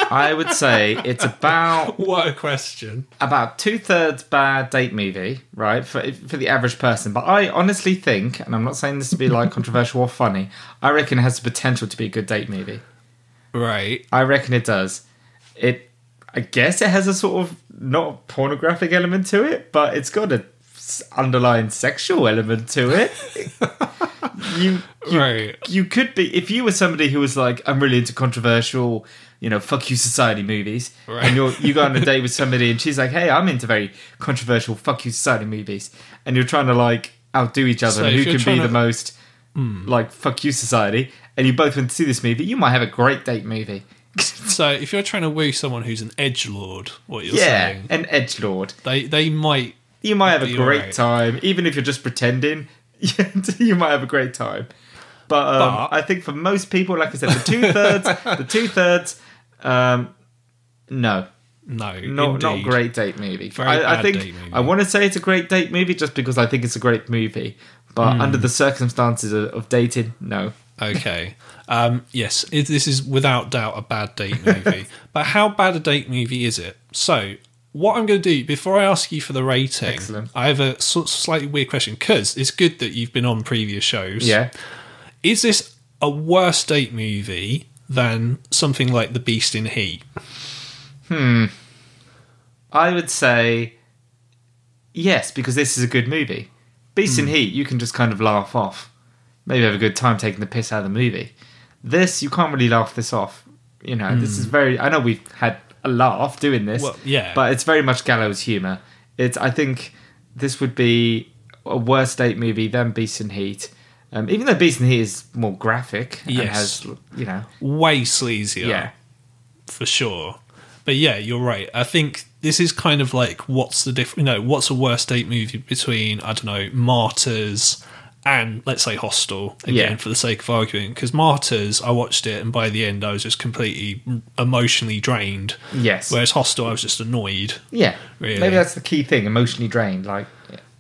I would say it's about... What a question. About 2/3 bad date movie, right, for the average person. But I honestly think, and I'm not saying this to be like controversial or funny, I reckon it has the potential to be a good date movie. Right. I reckon it does. I guess it has a sort of not pornographic element to it, but it's got a underlying sexual element to it. You could be, if you were somebody who was like, I'm really into controversial, fuck you society movies, right. and you go on a date with somebody and she's like, hey, I'm into very controversial fuck you society movies, and you're trying to like outdo each other, So and who can be the most like fuck you society, and you both went to see this movie, you might have a great date movie. So if you're trying to woo someone who's an edgelord, what you're saying, an edgelord, they might... You might have a great time, even if you're just pretending. You might have a great time, but I think for most people, like I said, the two thirds, not great date movie. I think date movie. I want to say it's a great date movie just because I think it's a great movie, but under the circumstances of dating, no. Okay. Yes, this is without doubt a bad date movie. But how bad a date movie is it? So, what I'm going to do, before I ask you for the rating, Excellent. I have a slightly weird question, because it's good that you've been on previous shows. Yeah. Is this a worse date movie than something like The Beast in Heat? I would say yes, because this is a good movie. Beast in Heat, you can just kind of laugh off. Maybe have a good time taking the piss out of the movie. This, you can't really laugh this off. This is very... I know we've had a laugh doing this, but it's very much gallows humour. I think this would be a worse date movie than Beast in Heat. Even though Beast in Heat is more graphic and has, way sleazier. Yeah. For sure. But yeah, you're right. I think this is kind of like, what's the difference? What's a worse date movie between, I don't know, Martyrs and, let's say, Hostel, again, for the sake of arguing. Because Martyrs, I watched it, and by the end, I was just completely emotionally drained. Yes. Whereas Hostel, I was just annoyed. Yeah. Really. Maybe that's the key thing, emotionally drained.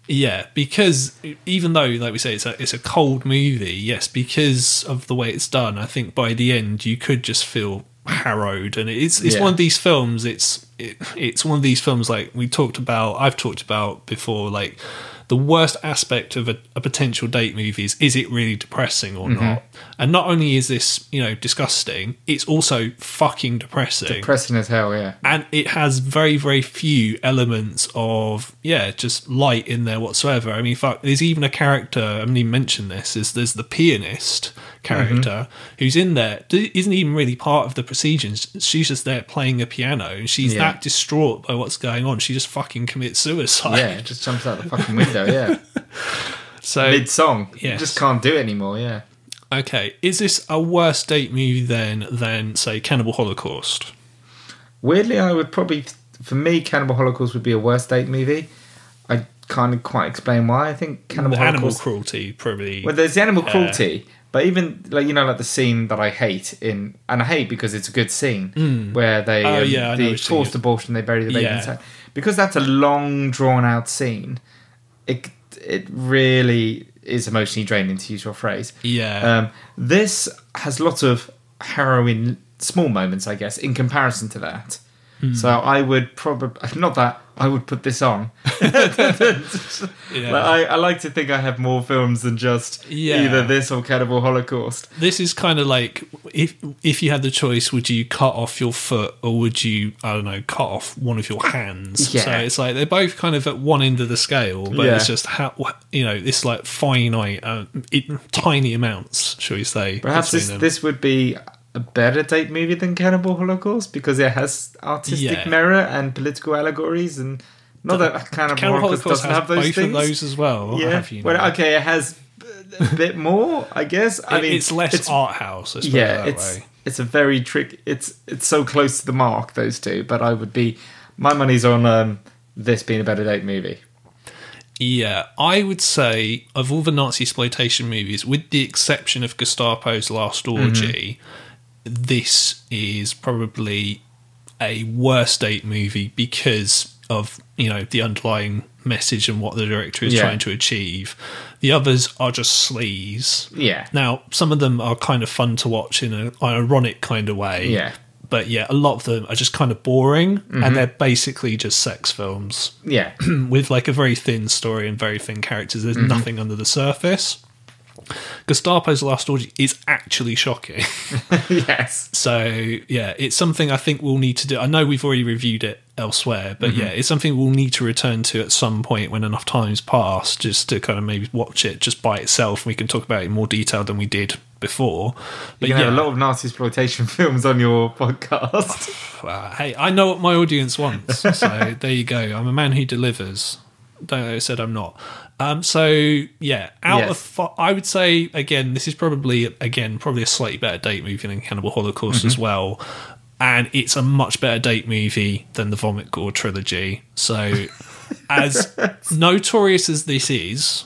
Yeah, because even though, like we say, it's a cold movie, yes, because of the way it's done, I think by the end, you could just feel harrowed. And it's one of these films, it's one of these films like I've talked about before, like, the worst aspect of a potential date movie is it really depressing or not? And not only is this, disgusting, it's also fucking depressing. Depressing as hell, yeah. And it has very, very few elements of, just light in there whatsoever. I mean, there's even a character, I haven't even mentioned this, there's the pianist character who's in there, isn't even really part of the proceedings. She's just there playing a piano, and she's that distraught by what's going on. She just fucking commits suicide. Yeah, just jumps out the fucking window, yeah. So mid-song. Yes. You just can't do it anymore, yeah. Okay, is this a worse date movie than, say, Cannibal Holocaust? Weirdly, I would probably... For me, Cannibal Holocaust would be a worse date movie. I can't quite explain why. I think Cannibal Holocaust... Animal cruelty, probably... Well, there's the animal cruelty, but even, like the scene that I hate and I hate because it's a good scene, where they... the forced abortion, they bury the baby inside. Because that's a long, drawn-out scene, it really... is emotionally draining, to use your phrase. Yeah. This has lots of harrowing small moments, I guess, in comparison to that. So I would probably, not that I would put this on. Yeah. Like, I like to think I have more films than just either this or Cannibal Holocaust. This is kind of like, if you had the choice, would you cut off your foot or would you, I don't know, cut off one of your hands? Yeah. So it's like they're both kind of at one end of the scale, but it's just how, it's like finite, tiny amounts, shall we say. Perhaps this would be a better date movie than Cannibal Holocaust because it has artistic merit and political allegories, and not that Cannibal Holocaust doesn't have those both things. Of those as well. Yeah, well, okay, it has a bit more, I guess. I mean, it's less art house. Let's put it that way. It's a very trick. It's so close to the mark, those two. But my money's on this being a better date movie. Yeah, I would say of all the Nazi exploitation movies, with the exception of Gestapo's Last Orgy, this is probably a worse date movie because of the underlying message and what the director is trying to achieve. The others are just sleaze. Yeah. Now, some of them are kind of fun to watch in an ironic kind of way. Yeah. But yeah, a lot of them are just kind of boring, and they're basically just sex films. Yeah. With like a very thin story and very thin characters. There's nothing under the surface. Gestapo's Last Orgy is actually shocking. Yes. So, yeah, it's something I think we'll need to do. I know we've already reviewed it elsewhere, but yeah, it's something we'll need to return to at some point when enough time's passed, just to kind of maybe watch it just by itself. We can talk about it in more detail than we did before. But you have a lot of Nazi exploitation films on your podcast. Hey, I know what my audience wants, so there you go. I'm a man who delivers. Don't know, I said I'm not. So yeah, I would say again, this is probably a slightly better date movie than Cannibal Holocaust as well, and it's a much better date movie than the Vomit Gore trilogy. So, as notorious as this is,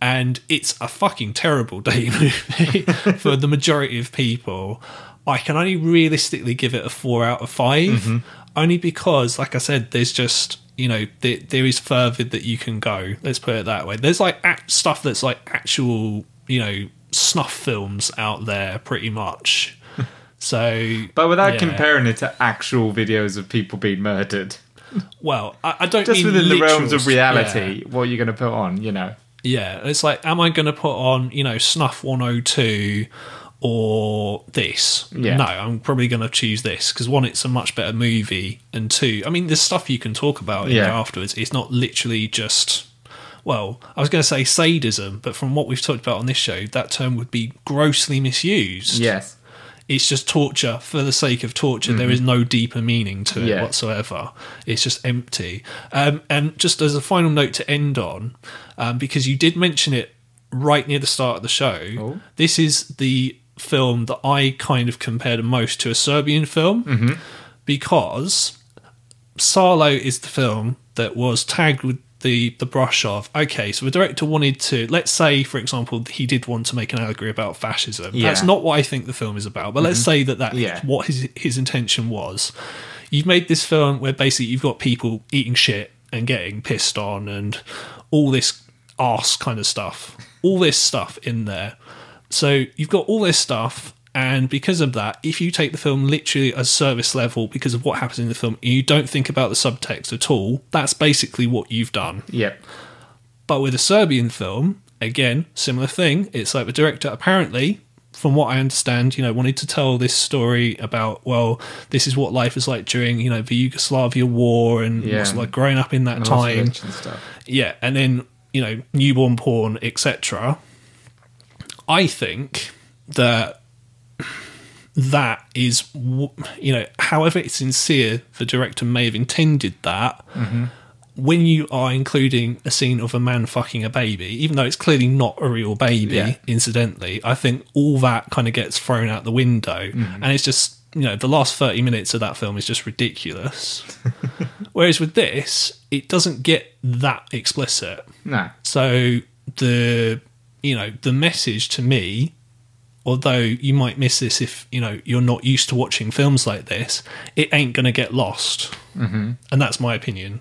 and it's a fucking terrible date movie for the majority of people, I can only realistically give it a 4 out of 5, only because, like I said, there's just. There is further that you can go. Let's put it that way. There's like stuff that's like actual, snuff films out there, pretty much. So, but without comparing it to actual videos of people being murdered. Well, I don't just mean within the realms of Yeah. reality. What are you going to put on? Yeah, it's like, am I going to put on, Snuff 102? Or this. Yeah. No, I'm probably going to choose this because one, it's a much better movie, and two, I mean, there's stuff you can talk about afterwards. It's not literally just, well, I was going to say sadism, but from what we've talked about on this show, that term would be grossly misused. Yes. It's just torture for the sake of torture. There is no deeper meaning to it whatsoever. It's just empty. And just as a final note to end on, because you did mention it right near the start of the show, this is the film that I kind of compare the most to a Serbian film, because Salo is the film that was tagged with the brush of, okay, so the director wanted to, let's say, for example, he did want to make an allegory about fascism. That's not what I think the film is about, but let's say that's what his intention was. You've made this film where basically you've got people eating shit and getting pissed on and all this arse kind of stuff, all this stuff in there. So you've got all this stuff, and because of that, if you take the film literally as service level because of what happens in the film, and you don't think about the subtext at all, that's basically what you've done. Yep. But with a Serbian film, again, similar thing. It's like the director apparently, from what I understand, wanted to tell this story about, well, this is what life is like during, the Yugoslavia war and what's like growing up in that time. Yeah, and then, newborn porn, etc. I think that is, however sincere the director may have intended that, when you are including a scene of a man fucking a baby, even though it's clearly not a real baby, incidentally, I think all that kind of gets thrown out the window. And it's just, the last 30 minutes of that film is just ridiculous. Whereas with this, it doesn't get that explicit. No. So the message to me, although you might miss this if you're not used to watching films like this, it ain't gonna get lost, and that's my opinion.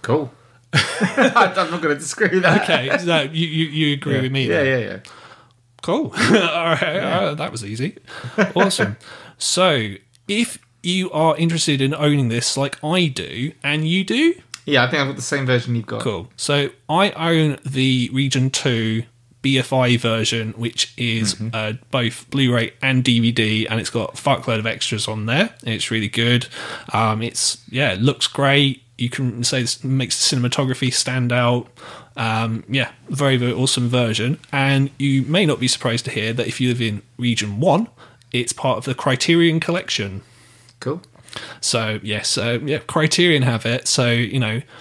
Cool. I'm not going to disagree with that. Okay, so you agree with me then? Yeah. Cool. All right, that was easy. Awesome. So, if you are interested in owning this like I do, and you do, Yeah, I think I've got the same version you've got. cool. So, I own the Region 2 BFI version, which is both Blu-ray and DVD, and it's got a fuckload of extras on there. It's really good. It looks great. You can say this makes the cinematography stand out. Very, very awesome version. And you may not be surprised to hear that if you live in Region 1, it's part of the Criterion collection. Cool. So, yes, Criterion have it. So,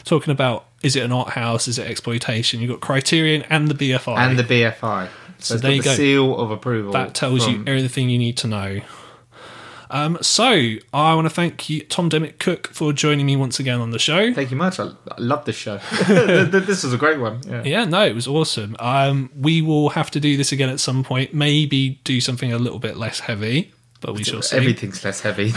talking about, is it an art house, is it exploitation? You've got Criterion and the BFI. And the BFI. So there you the go. seal of approval. That tells you everything you need to know. So, I want to thank you, Tom Demick Cook, for joining me once again on the show. Thank you much. I love this show. This was a great one. Yeah, no, it was awesome. We will have to do this again at some point. Maybe do something a little bit less heavy, but we shall see. Everything's less heavy.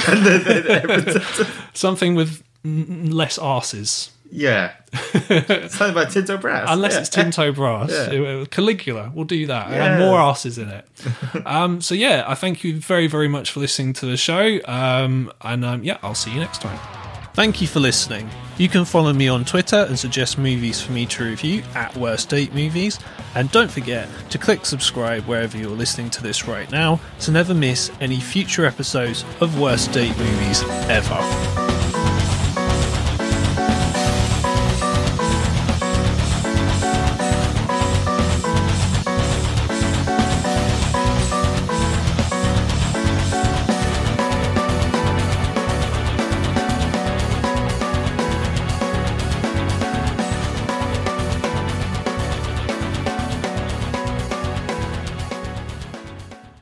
Something with less arses. Yeah. Something about Tinto Brass. Unless it's Tinto Brass. Yeah. Caligula, we'll do that. Yeah. And more arses in it. I thank you very, very much for listening to the show. I'll see you next time. Thank you for listening. You can follow me on Twitter and suggest movies for me to review at Worst Date Movies. And don't forget to click subscribe wherever you're listening to this right now to never miss any future episodes of Worst Date Movies ever.